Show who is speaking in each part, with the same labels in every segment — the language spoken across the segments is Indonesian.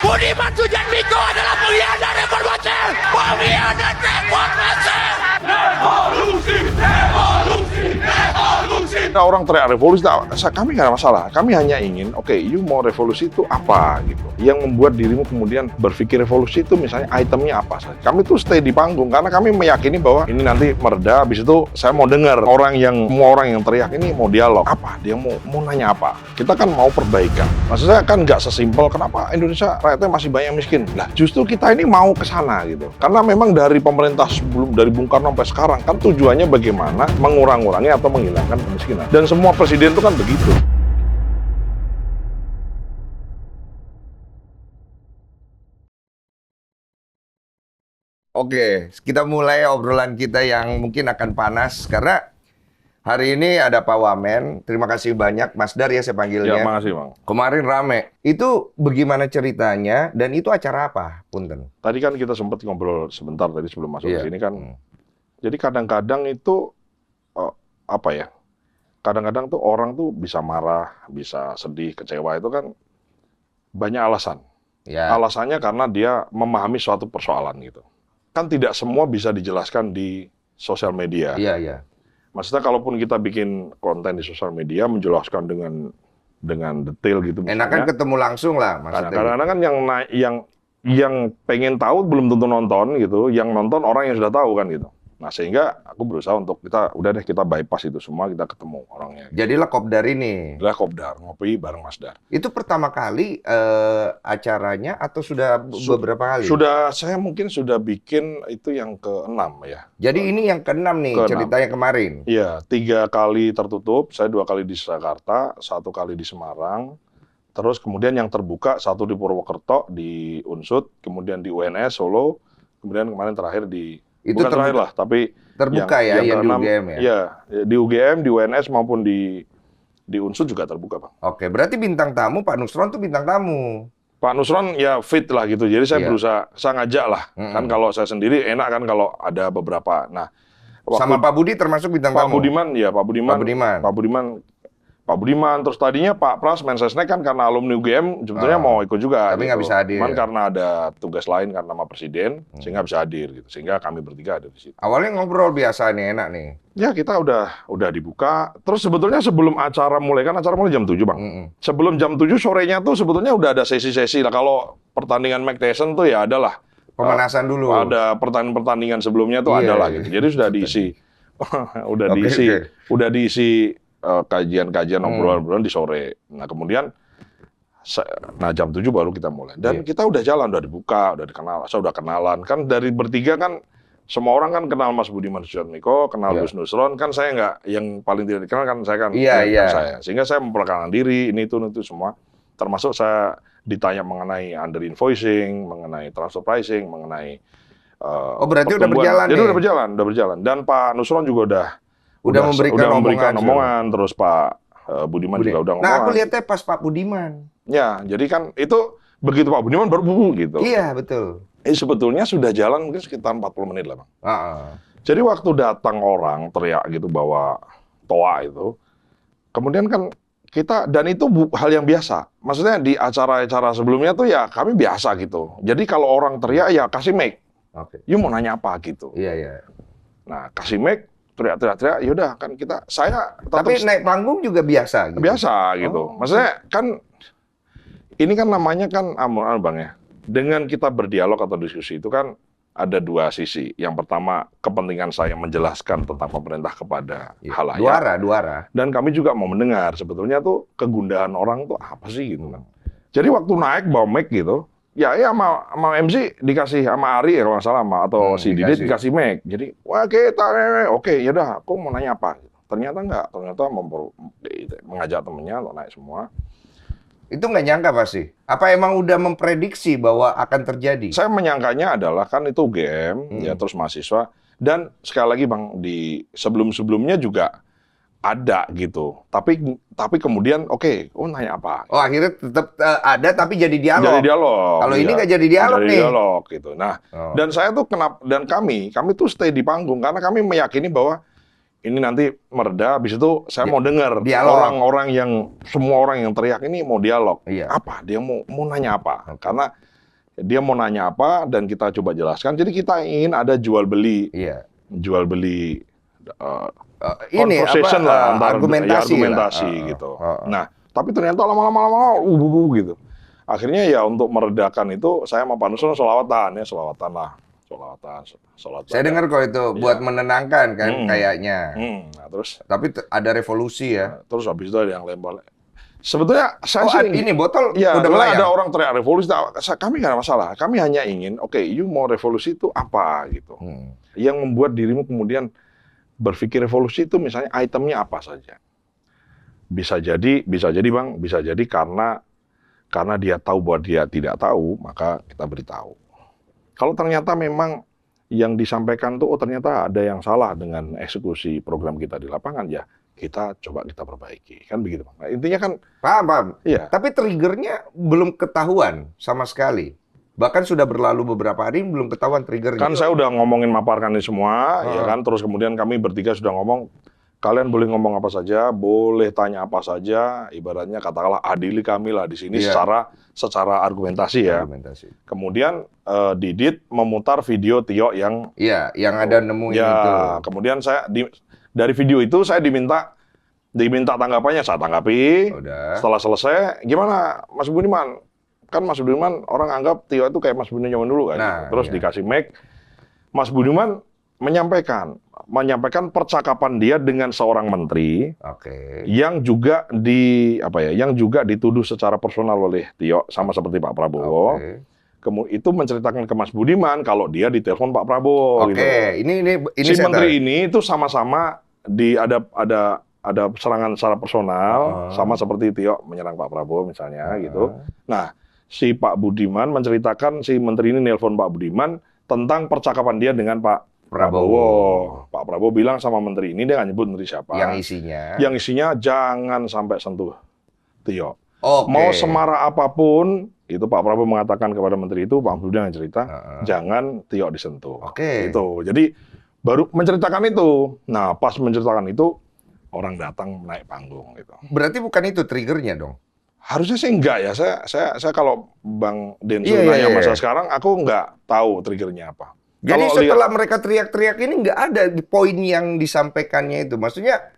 Speaker 1: Budiman Sujatmiko adalah pengkhianat reformasi. Pengkhianat reformasi. Revolusi, revolusi, revolusi.
Speaker 2: Nah, orang teriak revolusi, kami nggak ada masalah. Kami hanya ingin, oke, you mau revolusi itu apa gitu. Yang membuat dirimu kemudian berpikir revolusi itu misalnya itemnya apa saja. Kami tuh stay di panggung karena kami meyakini bahwa ini nanti mereda. Habis itu saya mau dengar semua orang yang teriak ini mau dialog. Apa? Dia mau nanya apa? Kita kan mau perbaikan. Maksud saya kan nggak sesimpel kenapa Indonesia rakyatnya masih banyak miskin. Lah justru kita ini mau ke sana gitu. Karena memang dari pemerintah sebelum dari Bung Karno sampai sekarang kan tujuannya bagaimana mengurangi atau menghilangkan kemiskinan. Dan semua presiden itu kan begitu.
Speaker 3: Oke, kita mulai obrolan kita yang mungkin akan panas karena hari ini ada Pak Wamen. Terima kasih banyak Mas Dar ya saya panggilnya.
Speaker 2: Ya, makasih Bang.
Speaker 3: Kemarin rame. Itu bagaimana ceritanya dan itu acara apa, Punten?
Speaker 2: Tadi kan kita sempat ngobrol sebentar tadi sebelum masuk
Speaker 3: Iya.
Speaker 2: ke sini kan. Jadi kadang-kadang itu apa ya? Kadang-kadang tuh orang tuh bisa marah, bisa sedih, kecewa itu kan banyak alasan.
Speaker 3: Ya.
Speaker 2: Alasannya karena dia memahami suatu persoalan gitu. Kan tidak semua bisa dijelaskan di sosial media.
Speaker 3: Iya, iya.
Speaker 2: Maksudnya kalaupun kita bikin konten di sosial media menjelaskan dengan detail gitu misalnya.
Speaker 3: Enakan ketemu langsung lah maksudnya.
Speaker 2: Kadang-kadang kan yang pengen tahu belum tentu nonton gitu, yang nonton orang yang sudah tahu kan gitu. Nah, sehingga aku berusaha untuk kita bypass itu semua, kita ketemu orangnya.
Speaker 3: Jadilah Kopdar ini.
Speaker 2: Adalah Kopdar, ngopi bareng Mas Dar.
Speaker 3: Itu pertama kali acaranya atau sudah beberapa kali?
Speaker 2: Saya mungkin sudah bikin itu yang ke-6 ya.
Speaker 3: Jadi ini yang ke-6 nih
Speaker 2: Ke-6.
Speaker 3: ceritanya kemarin.
Speaker 2: Iya, 3 kali tertutup, saya 2 kali di Jakarta, 1 kali di Semarang. Terus kemudian yang terbuka 1 di Purwokerto, di Unsud, kemudian di UNS Solo, kemudian kemarin terakhir di
Speaker 3: Itu
Speaker 2: bukan terakhir lah, tapi
Speaker 3: terbuka yang di
Speaker 2: keenam,
Speaker 3: UGM ya?
Speaker 2: Iya, di UGM, di UNS maupun di Unsud juga terbuka, Bang.
Speaker 3: Oke, berarti bintang tamu Pak Nusron tuh bintang tamu.
Speaker 2: Pak Nusron ya fit lah gitu, jadi saya
Speaker 3: Iya.
Speaker 2: berusaha, saya ngajak lah. Kan kalau saya sendiri enak kan kalau ada beberapa. Nah,
Speaker 3: Sama Pak Budi termasuk bintang
Speaker 2: Pak
Speaker 3: tamu.
Speaker 2: Budiman, ya Pak Budiman. Tadinya Tadinya Pak Pras Mensesnek kan karena alumni UGM sebetulnya mau ikut juga.
Speaker 3: Tapi nggak bisa hadir.
Speaker 2: Cuman karena ada tugas lain karena sama Presiden, sehingga bisa hadir gitu. Sehingga kami bertiga ada di situ.
Speaker 3: Awalnya ngobrol biasa nih, enak nih.
Speaker 2: Ya kita udah dibuka. Terus sebetulnya sebelum acara mulai, kan acara mulai jam 7 Bang. Sebelum jam 7 sorenya tuh sebetulnya udah ada sesi-sesi lah. Kalau pertandingan Mike Tyson tuh ya adalah
Speaker 3: Pemanasan dulu.
Speaker 2: ada pertandingan sebelumnya tuh
Speaker 3: Iya,
Speaker 2: ada lah
Speaker 3: iya.
Speaker 2: gitu. Jadi sudah diisi
Speaker 3: Oke.
Speaker 2: udah diisi kajian-kajian obrolan-obrolan di sore. Nah, kemudian jam 7 baru kita mulai. Dan kita udah jalan, udah dibuka, udah dikenal, saya udah kenalan. Kan dari bertiga kan semua orang kan kenal Mas Budiman Sujatmiko, kenal Gus Nusron, kan saya nggak, yang paling tidak dikenal kan saya kan,
Speaker 3: Iya.
Speaker 2: saya. Sehingga saya memperkenalkan diri, ini itu semua. Termasuk saya ditanya mengenai under invoicing, mengenai transfer pricing, mengenai
Speaker 3: Oh, berarti udah
Speaker 2: pertumbuhan.
Speaker 3: berjalan
Speaker 2: Jadi
Speaker 3: nih?
Speaker 2: udah berjalan. Dan Pak Nusron juga udah
Speaker 3: memberikan
Speaker 2: omongan, terus Pak Budiman juga udah
Speaker 3: Nah, aku
Speaker 2: ngomongan.
Speaker 3: lihatnya pas Pak Budiman.
Speaker 2: Ya, jadi kan itu begitu Pak Budiman baru gitu.
Speaker 3: Iya, betul.
Speaker 2: Sebetulnya sudah jalan mungkin sekitar 40 menit lah, Bang. Jadi waktu datang orang teriak gitu bawa toa itu, kemudian kan kita, dan itu hal yang biasa. Maksudnya di acara-acara sebelumnya tuh ya kami biasa gitu. Jadi kalau orang teriak ya kasih mic.
Speaker 3: Oke.
Speaker 2: You mau nanya apa gitu.
Speaker 3: Iya.
Speaker 2: Nah, kasih mic, teriak, yaudah kan saya tetap
Speaker 3: Tapi naik panggung juga biasa gitu?
Speaker 2: biasa gitu. Maksudnya kan ini kan namanya kan Bang ya. Dengan kita berdialog atau diskusi itu kan ada 2 sisi. Yang pertama, kepentingan saya menjelaskan tentang pemerintah kepada halayak.
Speaker 3: Dua arah.
Speaker 2: Dan kami juga mau mendengar sebetulnya tuh kegundahan orang tuh apa sih gitu kan. Jadi waktu naik bawa mic gitu, ya sama MC dikasih, sama Ari ya kalau nggak salah, atau si Didit dikasih mic. Jadi wah oke yaudah aku mau nanya apa. Ternyata mengajak temennya untuk naik semua.
Speaker 3: Itu nggak nyangka pasti? Apa emang udah memprediksi bahwa akan terjadi?
Speaker 2: Saya menyangkanya adalah kan itu UGM, ya terus mahasiswa. Dan sekali lagi Bang, di sebelumnya juga ada gitu. Tapi kemudian nanya apa?
Speaker 3: Oh, akhirnya tetap ada tapi jadi dialog.
Speaker 2: Jadi dialog.
Speaker 3: Kalau ini
Speaker 2: iya.
Speaker 3: nggak jadi dialog
Speaker 2: Jadi
Speaker 3: nih.
Speaker 2: dialog gitu. Nah, dan saya tuh kami tuh stay di panggung karena kami meyakini bahwa ini nanti mereda, habis itu saya mau dengar semua orang yang teriak ini mau dialog.
Speaker 3: Iya.
Speaker 2: Apa? Dia mau nanya apa? Karena dia mau nanya apa dan kita coba jelaskan. Jadi kita ingin ada jual beli
Speaker 3: Iya. Ini
Speaker 2: conversation lah antara
Speaker 3: argumentasi
Speaker 2: gitu. Nah, tapi ternyata lama-lama gitu. Akhirnya ya untuk meredakan itu saya sama Pak Nusron selawatan lah. Selawatan.
Speaker 3: Saya dengar kok itu buat menenangkan kan kayaknya.
Speaker 2: Nah, terus
Speaker 3: Tapi ada revolusi ya.
Speaker 2: terus habis itu ada yang lempar. Sebetulnya saya sih
Speaker 3: ini botol
Speaker 2: ya,
Speaker 3: udah
Speaker 2: mulai
Speaker 3: melayang.
Speaker 2: ada orang teriak revolusi. Kami nggak ada masalah. Kami hanya ingin, you mau revolusi itu apa gitu. Yang membuat dirimu kemudian berpikir revolusi itu misalnya itemnya apa saja. Bisa jadi Bang, bisa jadi karena dia tahu bahwa dia tidak tahu, maka kita beritahu. Kalau ternyata memang yang disampaikan tuh ternyata ada yang salah dengan eksekusi program kita di lapangan, ya kita coba kita perbaiki, kan begitu Bang. Nah, intinya kan
Speaker 3: Paham.
Speaker 2: iya.
Speaker 3: Tapi triggernya belum ketahuan sama sekali. Bahkan sudah berlalu beberapa hari belum ketahuan triggernya.
Speaker 2: Kan saya udah ngomongin maparkan ini semua, ya kan. Terus kemudian kami bertiga sudah ngomong, kalian boleh ngomong apa saja, boleh tanya apa saja, ibaratnya katakanlah adili kami lah di sini secara argumentasi ya. Kemudian Didit memutar video Tio yang
Speaker 3: ada nemuin itu.
Speaker 2: Kemudian saya dari video itu saya diminta tanggapannya, saya tanggapi.
Speaker 3: Udah.
Speaker 2: Setelah selesai, gimana Mas Budiman? Kan Mas Budiman orang anggap Tio itu kayak Mas Budiman zaman dulu kan.
Speaker 3: Nah,
Speaker 2: terus dikasih mic, Mas Budiman menyampaikan percakapan dia dengan seorang menteri yang juga yang juga dituduh secara personal oleh Tio sama seperti Pak Prabowo. Kemudian itu menceritakan ke Mas Budiman kalau dia ditelepon Pak Prabowo. Gitu.
Speaker 3: Ini
Speaker 2: Si menteri ini itu sama-sama ada serangan secara personal sama seperti Tio menyerang Pak Prabowo misalnya gitu. Nah, si Pak Budiman menceritakan si menteri ini nelpon Pak Budiman tentang percakapan dia dengan Pak Prabowo. Pak Prabowo bilang sama menteri ini, dia nggak nyebut menteri siapa. Yang isinya jangan sampai sentuh Tio. Mau semarah apapun, itu Pak Prabowo mengatakan kepada menteri itu, Pak Budiman yang cerita, jangan Tio disentuh. Itu. Jadi baru menceritakan itu. Nah, pas menceritakan itu, orang datang naik panggung gitu.
Speaker 3: Berarti bukan itu triggernya dong?
Speaker 2: Harusnya sih enggak ya. Saya kalau Bang Densu nanya masa sekarang, aku nggak tahu triggernya apa.
Speaker 3: Jadi setelah mereka teriak-teriak ini nggak ada di poin yang disampaikannya itu. Maksudnya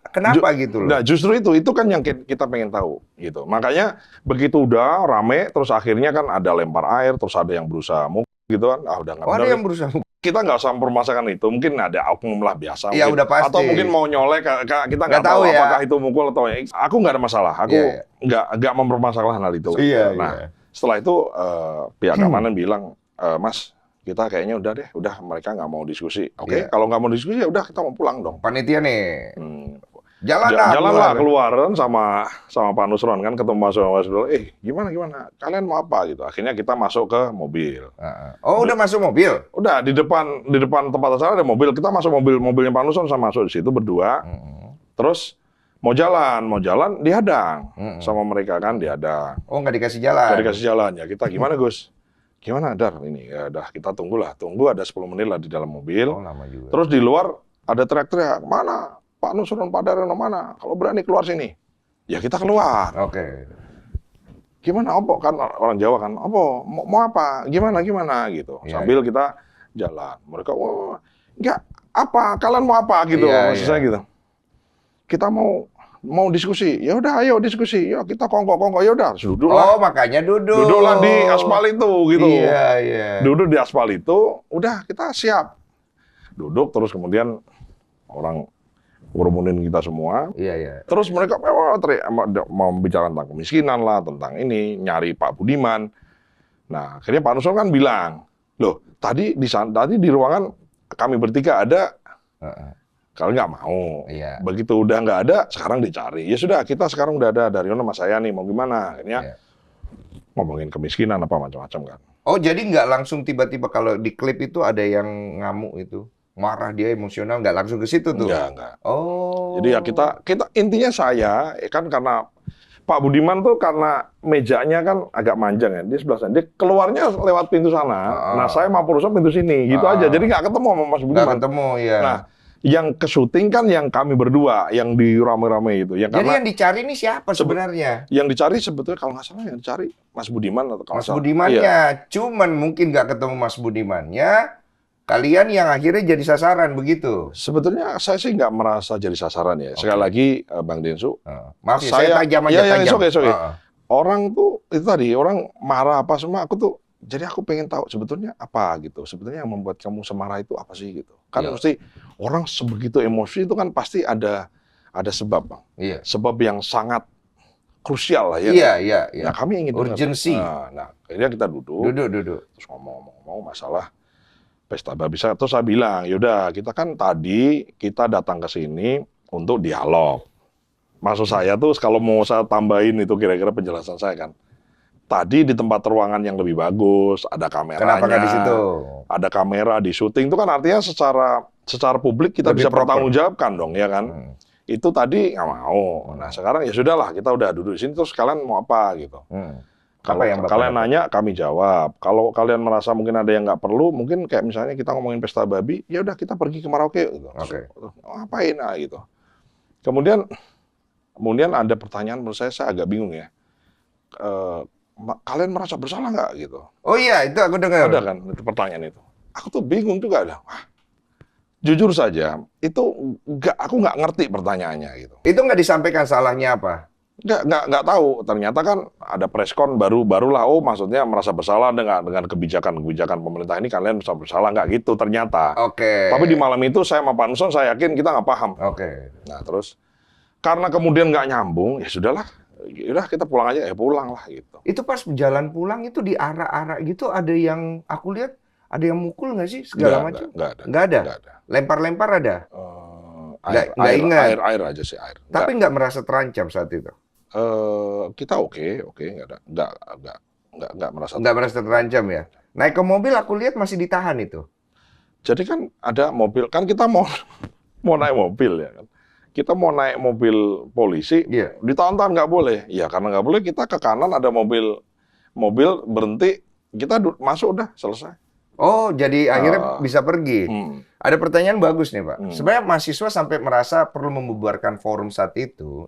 Speaker 3: kenapa gitu loh?
Speaker 2: Nah, justru itu kan yang kita pengen tahu gitu. Makanya begitu udah rame, terus akhirnya kan ada lempar air, terus ada yang berusaha gitu kan. Udah nggak benar.
Speaker 3: Ada yang berusaha.
Speaker 2: Kita nggak usah mempermasalahkan itu. Mungkin ada oknum lah biasa.
Speaker 3: Ya udah pasti.
Speaker 2: Atau mungkin mau nyolek, kita nggak tahu ya. Apakah itu mukul atau aku nggak ada masalah. Aku nggak mempermasalahkan hal itu. Setelah itu pihak keamanan bilang, Mas, kita kayaknya udah mereka nggak mau diskusi. Kalau nggak mau diskusi ya udah kita mau pulang dong.
Speaker 3: Panitia nih.
Speaker 2: Jalanlah keluar sama Pak Nusron kan ketemu Mas Nusron. Gimana? Kalian mau apa gitu. Akhirnya kita masuk ke mobil.
Speaker 3: Udah masuk mobil?
Speaker 2: Udah di depan tempat acara ada mobil. Kita masuk mobilnya Pak Nusron sama masuk di situ berdua. Terus mau jalan dihadang sama mereka kan dihadang.
Speaker 3: Nggak dikasih jalan?
Speaker 2: Nggak dikasih jalan ya. Kita gimana Gus? Gimana Dar ini? Ya udah kita tunggu ada 10 menit lah di dalam mobil.
Speaker 3: Lama juga.
Speaker 2: Terus di luar ada teriak-teriak, mana Pak Nusron, Pak Daryono mana? Kalau berani keluar sini. Ya kita keluar. Gimana Opo kan orang Jawa kan, Opo mau apa? Gimana gitu. Sambil kita jalan. Mereka enggak apa, kalian mau apa gitu. Maksudnya gitu. Kita mau diskusi, ya udah ayo diskusi, ya kita kongko, ya udah duduklah.
Speaker 3: Makanya
Speaker 2: duduklah di aspal itu gitu.
Speaker 3: Iya.
Speaker 2: Duduk di aspal itu, udah kita siap. Duduk terus kemudian orang ngurumunin kita semua.
Speaker 3: Iya.
Speaker 2: Terus mereka mau bicara tentang kemiskinan lah, tentang ini, nyari Pak Budiman. Nah, akhirnya Pak Nusron kan bilang, loh tadi di ruangan kami bertiga ada. Kalau nggak mau, begitu udah nggak ada, sekarang dicari. Ya sudah, kita sekarang udah ada Daryono sama saya nih, mau gimana? Akhirnya ngomongin kemiskinan apa macam-macam kan.
Speaker 3: Jadi nggak langsung tiba-tiba kalau di klip itu ada yang ngamuk itu, marah dia emosional, nggak langsung ke situ tuh?
Speaker 2: Nggak. Jadi ya kita intinya saya kan karena Pak Budiman tuh karena mejanya kan agak manjang ya, dia sebelah sana. Dia keluarnya lewat pintu sana. Nah saya mau urusan pintu sini, gitu aja. Jadi nggak ketemu sama Mas Budiman.
Speaker 3: Nggak ketemu ya.
Speaker 2: Nah, Yang ke syuting kan yang kami berdua, yang di rame-rame itu. Yang
Speaker 3: Jadi
Speaker 2: karena
Speaker 3: yang dicari ini siapa sebenarnya?
Speaker 2: yang dicari sebetulnya kalau nggak salah yang dicari Mas Budiman atau kalau
Speaker 3: Mas
Speaker 2: nggak salah.
Speaker 3: Budimannya.
Speaker 2: Iya.
Speaker 3: Cuman mungkin nggak ketemu Mas Budimannya, kalian yang akhirnya jadi sasaran begitu.
Speaker 2: Sebetulnya saya sih nggak merasa jadi sasaran ya. Sekali lagi Bang Densu,
Speaker 3: Maaf ya, saya tajam aja,
Speaker 2: ya,
Speaker 3: tajam.
Speaker 2: it's okay.
Speaker 3: Heeh.
Speaker 2: Orang tuh itu tadi orang marah apa semua, aku tuh jadi aku pengen tahu sebetulnya apa gitu. Sebetulnya yang membuat kamu semarah itu apa sih gitu. Kan
Speaker 3: Iya.
Speaker 2: mesti orang sebegitu emosi itu kan pasti ada sebab, Bang.
Speaker 3: Iya.
Speaker 2: Sebab yang sangat krusial lah ya.
Speaker 3: Iya, iya, iya.
Speaker 2: Nah, kami ingin dengar.
Speaker 3: Urgensi.
Speaker 2: Nah, akhirnya kita duduk.
Speaker 3: Duduk.
Speaker 2: Terus ngomong masalah pesta babisa. Terus saya bilang, yaudah kita kan tadi kita datang ke sini untuk dialog. Maksud saya tuh kalau mau saya tambahin itu kira-kira penjelasan saya kan. Tadi di tempat ruangan yang lebih bagus, ada kameranya.
Speaker 3: Kenapa nggak di situ?
Speaker 2: Ada kamera di syuting itu kan artinya secara publik kita
Speaker 3: Lebih
Speaker 2: bisa
Speaker 3: proper.
Speaker 2: bertanggungjawabkan dong ya kan. Itu tadi nggak mau. Nah sekarang ya sudahlah kita udah duduk di sini terus kalian mau apa gitu. Kalau
Speaker 3: Apa yang Bapak
Speaker 2: kalian
Speaker 3: dapat?
Speaker 2: nanya kami jawab. Kalau kalian merasa mungkin ada yang nggak perlu, mungkin kayak misalnya kita ngomongin pesta babi, ya udah kita pergi ke Merauke. Gitu.
Speaker 3: Oke.
Speaker 2: Ngapain gitu. Kemudian ada pertanyaan menurut saya agak bingung ya. Kalian merasa bersalah nggak gitu?
Speaker 3: Oh iya, itu aku dengar.
Speaker 2: Ada kan itu pertanyaan itu. Aku tuh bingung juga ada. Wah, jujur saja, itu aku nggak ngerti pertanyaannya gitu.
Speaker 3: Itu nggak disampaikan salahnya apa?
Speaker 2: Nggak tahu. Ternyata kan ada preskon barulah. Oh, maksudnya merasa bersalah dengan kebijakan pemerintah ini kalian merasa bersalah nggak gitu ternyata.
Speaker 3: Oke.
Speaker 2: Tapi di malam itu saya sama Pak Nusron saya yakin kita nggak paham.
Speaker 3: Oke.
Speaker 2: Nah terus karena kemudian nggak nyambung, ya sudahlah. Udah kita pulang aja, ya pulang lah gitu.
Speaker 3: Itu pas jalan pulang itu di arah-arah gitu ada yang aku lihat ada yang mukul nggak sih segala macam?
Speaker 2: Nggak ada.
Speaker 3: Nggak ada.
Speaker 2: Nggak ada.
Speaker 3: Lempar-lempar ada. Nggak
Speaker 2: Air,
Speaker 3: ingat.
Speaker 2: air aja sih air.
Speaker 3: Tapi nggak merasa terancam saat itu.
Speaker 2: Kita oke, nggak merasa.
Speaker 3: Nggak merasa terancam ya. Naik ke mobil aku lihat masih ditahan itu.
Speaker 2: Jadi kan ada mobil, kan kita mau naik mobil ya kan. Kita mau naik mobil polisi,
Speaker 3: Iya.
Speaker 2: ditahan-tahan nggak boleh. Ya karena nggak boleh kita ke kanan ada mobil berhenti, kita masuk udah selesai.
Speaker 3: Oh, jadi akhirnya bisa pergi. Ada pertanyaan bagus nih, Pak. Sebenarnya mahasiswa sampai merasa perlu membubarkan forum saat itu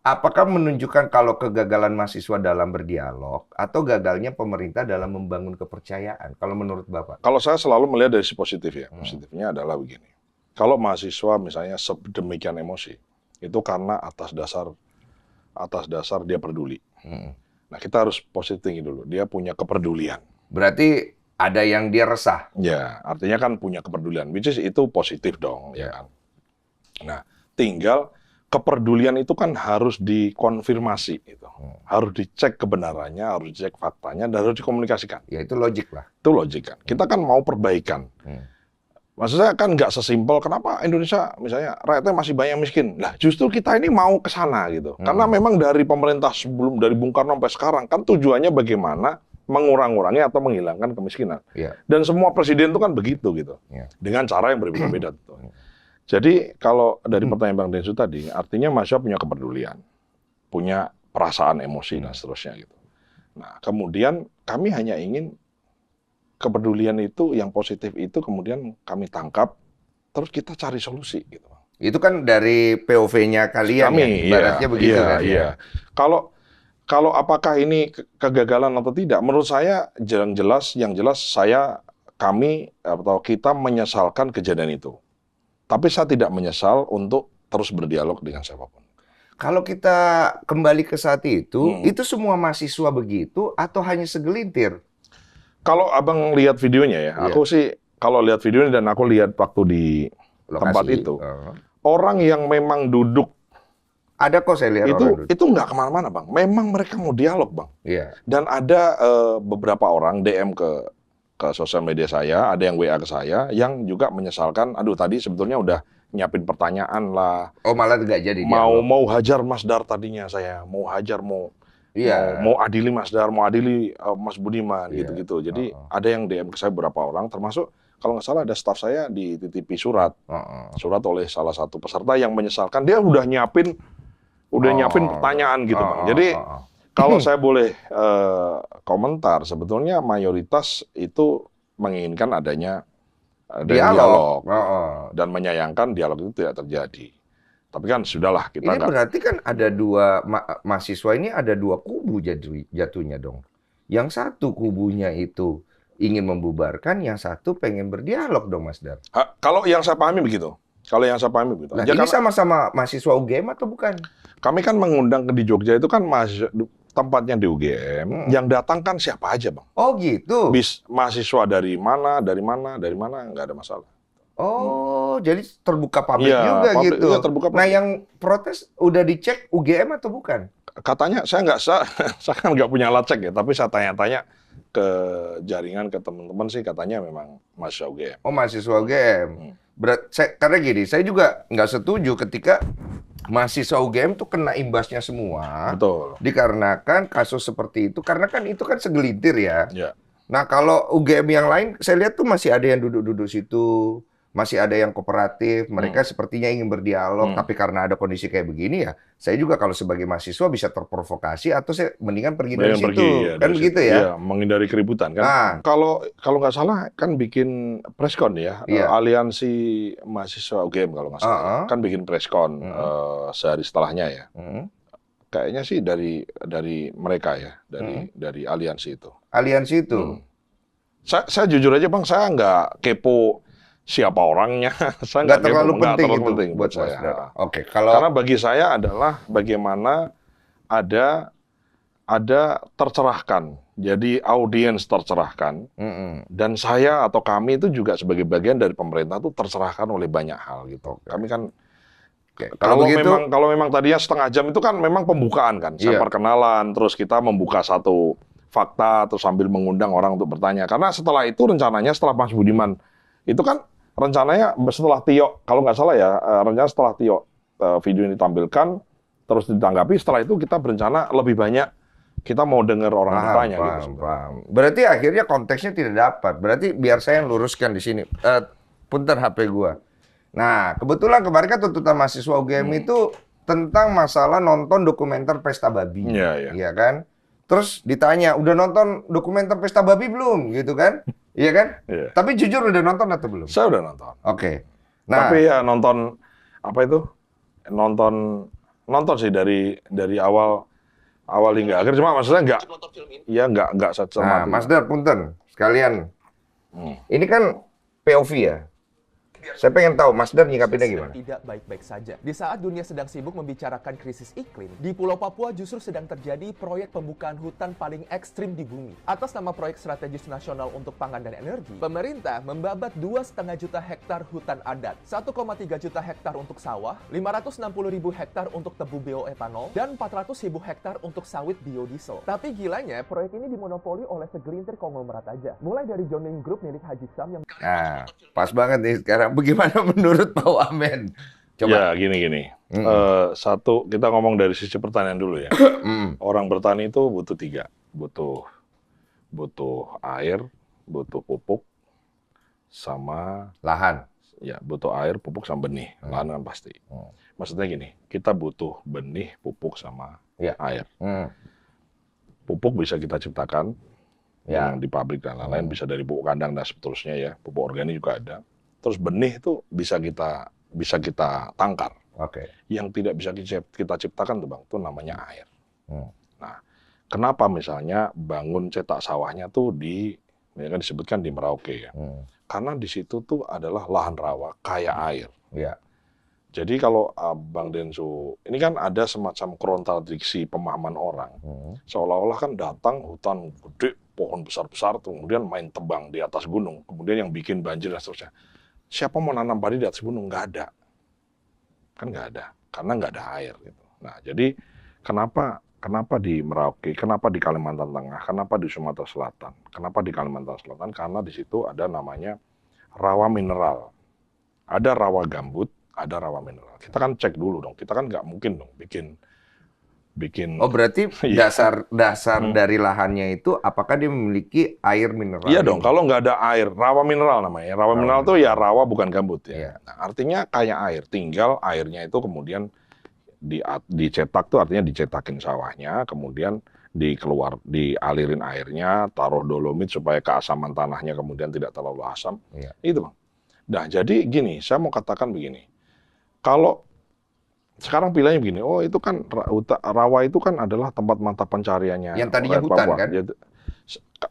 Speaker 3: apakah menunjukkan kalau kegagalan mahasiswa dalam berdialog atau gagalnya pemerintah dalam membangun kepercayaan? Kalau menurut Bapak?
Speaker 2: Kalau saya selalu melihat dari sisi positif ya. Positifnya adalah begini. Kalau mahasiswa misalnya sedemikian emosi, itu karena atas dasar dia peduli. Nah, kita harus positif tinggi dulu. Dia punya kepedulian.
Speaker 3: Berarti ada yang dia resah.
Speaker 2: Ya, artinya kan punya kepedulian. Which is itu positif dong, ya kan. Nah, tinggal kepedulian itu kan harus dikonfirmasi gitu. Harus dicek kebenarannya, harus dicek faktanya, dan harus dikomunikasikan.
Speaker 3: Ya itu logik lah.
Speaker 2: Itu logik kan. Kita kan mau perbaikan. Maksudnya kan nggak sesimpel kenapa Indonesia misalnya rakyatnya masih banyak miskin. Lah justru kita ini mau ke sana gitu. Karena memang dari pemerintah sebelum dari Bung Karno sampai sekarang kan tujuannya bagaimana mengurangi atau menghilangkan kemiskinan.
Speaker 3: Ya.
Speaker 2: Dan semua presiden itu kan begitu gitu.
Speaker 3: Ya.
Speaker 2: Dengan cara yang berbeda-beda. Jadi kalau dari pertanyaan Bang Densu tadi, artinya mahasiswa punya kepedulian, punya perasaan emosi dan seterusnya gitu. Nah kemudian kami hanya ingin kepedulian itu yang positif itu kemudian kami tangkap, terus kita cari solusi gitu.
Speaker 3: Itu kan dari POV-nya kalian ya, ibaratnya begitu kan.
Speaker 2: Iya. Kalau apakah ini kegagalan atau tidak, menurut saya yang jelas kami atau kita menyesalkan kejadian itu. Tapi saya tidak menyesal untuk terus berdialog dengan siapapun.
Speaker 3: Kalau kita kembali ke saat itu semua mahasiswa begitu atau hanya segelintir?
Speaker 2: Kalau abang lihat videonya ya, aku sih kalau lihat videonya dan aku lihat waktu di tempat itu, orang yang memang duduk
Speaker 3: ada kok saya lihat
Speaker 2: itu nggak kemana-mana bang. Memang mereka mau dialog bang.
Speaker 3: Iya.
Speaker 2: Dan ada beberapa orang DM ke sosial media saya, ada yang WA ke saya, yang juga menyesalkan. Aduh tadi sebetulnya udah nyiapin pertanyaan lah.
Speaker 3: Oh malah nggak jadi.
Speaker 2: Mau hajar Mas Dar tadinya saya, mau adili Mas Dar, mau adili Mas Budiman gitu-gitu. Jadi ada yang DM ke saya beberapa orang, termasuk kalau nggak salah ada staf saya dititipi surat oleh salah satu peserta yang menyesalkan dia udah nyiapin pertanyaan gitu bang. Jadi kalau saya boleh komentar, sebetulnya mayoritas itu menginginkan adanya dialog.
Speaker 3: Oh.
Speaker 2: Dan menyayangkan dialog itu tidak terjadi. Tapi kan sudahlah kita
Speaker 3: Ini berarti kan ada dua mahasiswa ini ada dua kubu jatuhnya dong. Yang satu kubunya itu ingin membubarkan, yang satu pengen berdialog dong, Mas Dar.
Speaker 2: Kalau yang saya pahami begitu. Kalau yang saya pahami begitu.
Speaker 3: Nah, ini sama-sama mahasiswa UGM atau bukan?
Speaker 2: Kami kan mengundang di Jogja itu kan tempatnya di UGM, yang datang kan siapa aja, Bang.
Speaker 3: Oh gitu.
Speaker 2: Mahasiswa dari mana, nggak ada masalah.
Speaker 3: Oh, jadi terbuka publik juga
Speaker 2: public,
Speaker 3: gitu.
Speaker 2: Iya, terbuka publik.
Speaker 3: Nah, yang protes udah dicek UGM atau bukan?
Speaker 2: Katanya saya kan nggak punya alat cek ya, tapi saya tanya-tanya ke jaringan, ke teman-teman sih katanya memang mahasiswa UGM.
Speaker 3: Oh, mahasiswa UGM. Karena gini, saya juga nggak setuju ketika mahasiswa UGM tuh kena imbasnya semua.
Speaker 2: Betul.
Speaker 3: Dikarenakan kasus seperti itu, karena kan itu kan segelintir ya.
Speaker 2: Ya.
Speaker 3: Nah, kalau UGM yang lain, saya lihat tuh masih ada yang duduk-duduk situ, masih ada yang kooperatif, mereka sepertinya ingin berdialog, tapi karena ada kondisi kayak begini ya, saya juga kalau sebagai mahasiswa bisa terprovokasi atau saya mendingan pergi dari situ.
Speaker 2: Ya,
Speaker 3: kan begitu ya?
Speaker 2: Iya, menghindari keributan kan.
Speaker 3: Nah,
Speaker 2: kalau nggak salah kan bikin preskon ya, aliansi mahasiswa UGM kalau nggak salah, kan bikin preskon sehari setelahnya ya. Kayaknya sih dari mereka ya, dari aliansi itu.
Speaker 3: Aliansi itu.
Speaker 2: Saya jujur aja Bang, saya nggak kepo siapa orangnya. Saya
Speaker 3: nggak terlalu penting itu
Speaker 2: buat saya.
Speaker 3: Oke, kalau
Speaker 2: karena bagi saya adalah bagaimana ada tercerahkan. Jadi audiens tercerahkan. Dan saya atau kami itu juga sebagai bagian dari pemerintah itu tercerahkan oleh banyak hal gitu. Kami kan kalau memang tadinya setengah jam itu kan memang pembukaan kan. Saya perkenalan, terus kita membuka satu fakta, terus sambil mengundang orang untuk bertanya. Karena setelah itu rencananya setelah Mas Budiman itu kan rencananya setelah Tio, kalau nggak salah ya, rencana setelah Tio video ini ditampilkan, terus ditanggapi, setelah itu kita berencana lebih banyak, kita mau dengar orang bertanya. Gitu.
Speaker 3: Berarti akhirnya konteksnya tidak dapat. Berarti biar saya yang luruskan di sini. Punten HP gua. Nah, kebetulan kemarin kan tuntutan mahasiswa UGM itu tentang masalah nonton dokumenter Pesta Babi. Iya kan? Terus ditanya, udah nonton dokumenter Pesta Babi belum? Gitu kan? Iya kan? Tapi jujur udah nonton atau belum?
Speaker 2: Saya udah nonton.
Speaker 3: Oke. Nah,
Speaker 2: tapi ya nonton apa itu? Nonton sih dari awal hingga akhir. Cuma maksudnya nggak secermat.
Speaker 3: Nah, Mas Dar, punten sekalian. Ini kan POV ya. Saya pengen tahu Mas Dar nyikapinnya gimana?
Speaker 4: Tidak baik-baik saja. Di saat dunia sedang sibuk membicarakan krisis iklim, di Pulau Papua justru sedang terjadi proyek pembukaan hutan paling ekstrim di bumi. Atas nama Proyek Strategis Nasional untuk Pangan dan Energi, pemerintah membabat 2,5 juta hektar hutan adat, 1,3 juta hektar untuk sawah, 560.000 hektar untuk tebu bioetanol, dan 400.000 hektar untuk sawit biodiesel. Tapi gilanya, proyek ini dimonopoli oleh segelintir konglomerat aja. Mulai dari Johnny Group milik Haji Sam yang...
Speaker 3: Nah, pas banget nih sekarang. Bagaimana menurut Pak Wamen?
Speaker 2: Coba. Ya, gini. Satu, kita ngomong dari sisi pertanian dulu ya. Orang bertani itu butuh 3. Butuh air, butuh pupuk, sama
Speaker 3: lahan.
Speaker 2: Ya, butuh air, pupuk, sama benih. Lahan kan pasti. Maksudnya gini, kita butuh benih, pupuk, sama air. Pupuk bisa kita ciptakan yang di pabrik dan lain-lain, bisa dari pupuk kandang dan seterusnya ya. Pupuk organik juga ada. Terus benih itu bisa kita tangkar. Yang tidak bisa kita ciptakan tuh Bang, itu namanya air. Nah, kenapa misalnya bangun cetak sawahnya tuh kan disebutkan di Merauke ya? Karena di situ tuh adalah lahan rawa kaya air. Jadi kalau Bang Densu, ini kan ada semacam kontradiksi pemahaman orang. Seolah-olah kan datang hutan gede, pohon besar-besar, kemudian main tebang di atas gunung, kemudian yang bikin banjir dan seterusnya. Siapa mau nanam padi di atas gunung? Nggak ada. Kan nggak ada. Karena nggak ada air. Gitu. Nah, jadi kenapa di Merauke, kenapa di Kalimantan Tengah, kenapa di Sumatera Selatan, kenapa di Kalimantan Selatan? Karena di situ ada namanya rawa mineral. Ada rawa gambut, ada rawa mineral. Kita kan cek dulu dong. Kita kan nggak mungkin dong bikin. Oh, berarti dasar dari lahannya itu apakah dia memiliki air mineral? Iya dong, kalau nggak ada air, rawa mineral namanya. Rawa mineral itu ya rawa bukan gambut ya. Nah, artinya kayak air, tinggal airnya itu kemudian dicetak tuh artinya dicetakin sawahnya, kemudian dialirin airnya, taruh dolomit supaya keasaman tanahnya kemudian tidak terlalu asam. Itu Bang. Nah, jadi gini, saya mau katakan begini. Kalau sekarang pilihannya begini, oh itu kan rawa itu kan adalah tempat mata pencariannya
Speaker 3: Yang tadinya
Speaker 2: rakyat
Speaker 3: hutan
Speaker 2: Papua.
Speaker 3: kan?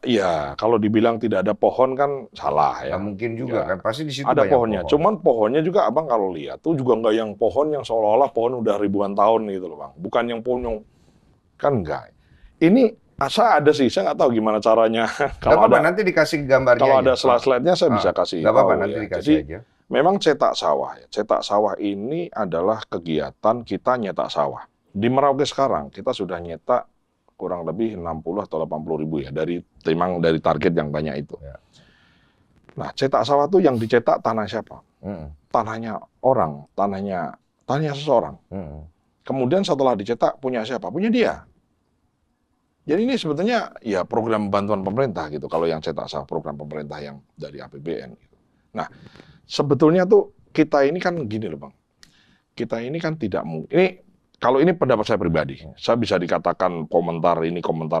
Speaker 2: Ya, kalau dibilang tidak ada pohon kan salah ya.
Speaker 3: Nggak mungkin juga
Speaker 2: Ya,
Speaker 3: kan, pasti di situ
Speaker 2: ada
Speaker 3: banyak
Speaker 2: pohonnya.
Speaker 3: pohon.
Speaker 2: Cuman pohonnya juga abang kalau lihat tuh juga nggak yang pohon yang seolah-olah pohon udah ribuan tahun gitu loh bang. Bukan yang pohon yang kan enggak. Ini saya ada sih, saya nggak tahu gimana caranya.
Speaker 3: Nggak apa-apa, nanti dikasih gambarnya
Speaker 2: Kalau
Speaker 3: aja.
Speaker 2: ada slide-slide-nya saya bisa kasih
Speaker 3: Nggak apa-apa,
Speaker 2: tahu
Speaker 3: nanti
Speaker 2: ya.
Speaker 3: dikasih
Speaker 2: Jadi
Speaker 3: aja.
Speaker 2: memang cetak sawah ya. Cetak sawah ini adalah kegiatan kita nyetak sawah. Di Merauke sekarang kita sudah nyetak kurang lebih 60 atau 80 ribu ya dari target yang banyak itu.
Speaker 3: Ya.
Speaker 2: Nah, cetak sawah itu yang dicetak tanah siapa?
Speaker 3: Mm-mm.
Speaker 2: Tanahnya orang, tanahnya seseorang.
Speaker 3: Mm-mm.
Speaker 2: Kemudian setelah dicetak punya siapa? Punya dia. Jadi ini sebetulnya ya program bantuan pemerintah gitu. Kalau yang cetak sawah program pemerintah yang dari APBN. Gitu. Nah, sebetulnya tuh kita ini kan gini loh bang. Kita ini kan tidak mungkin. Ini kalau ini pendapat saya pribadi. Saya bisa dikatakan komentar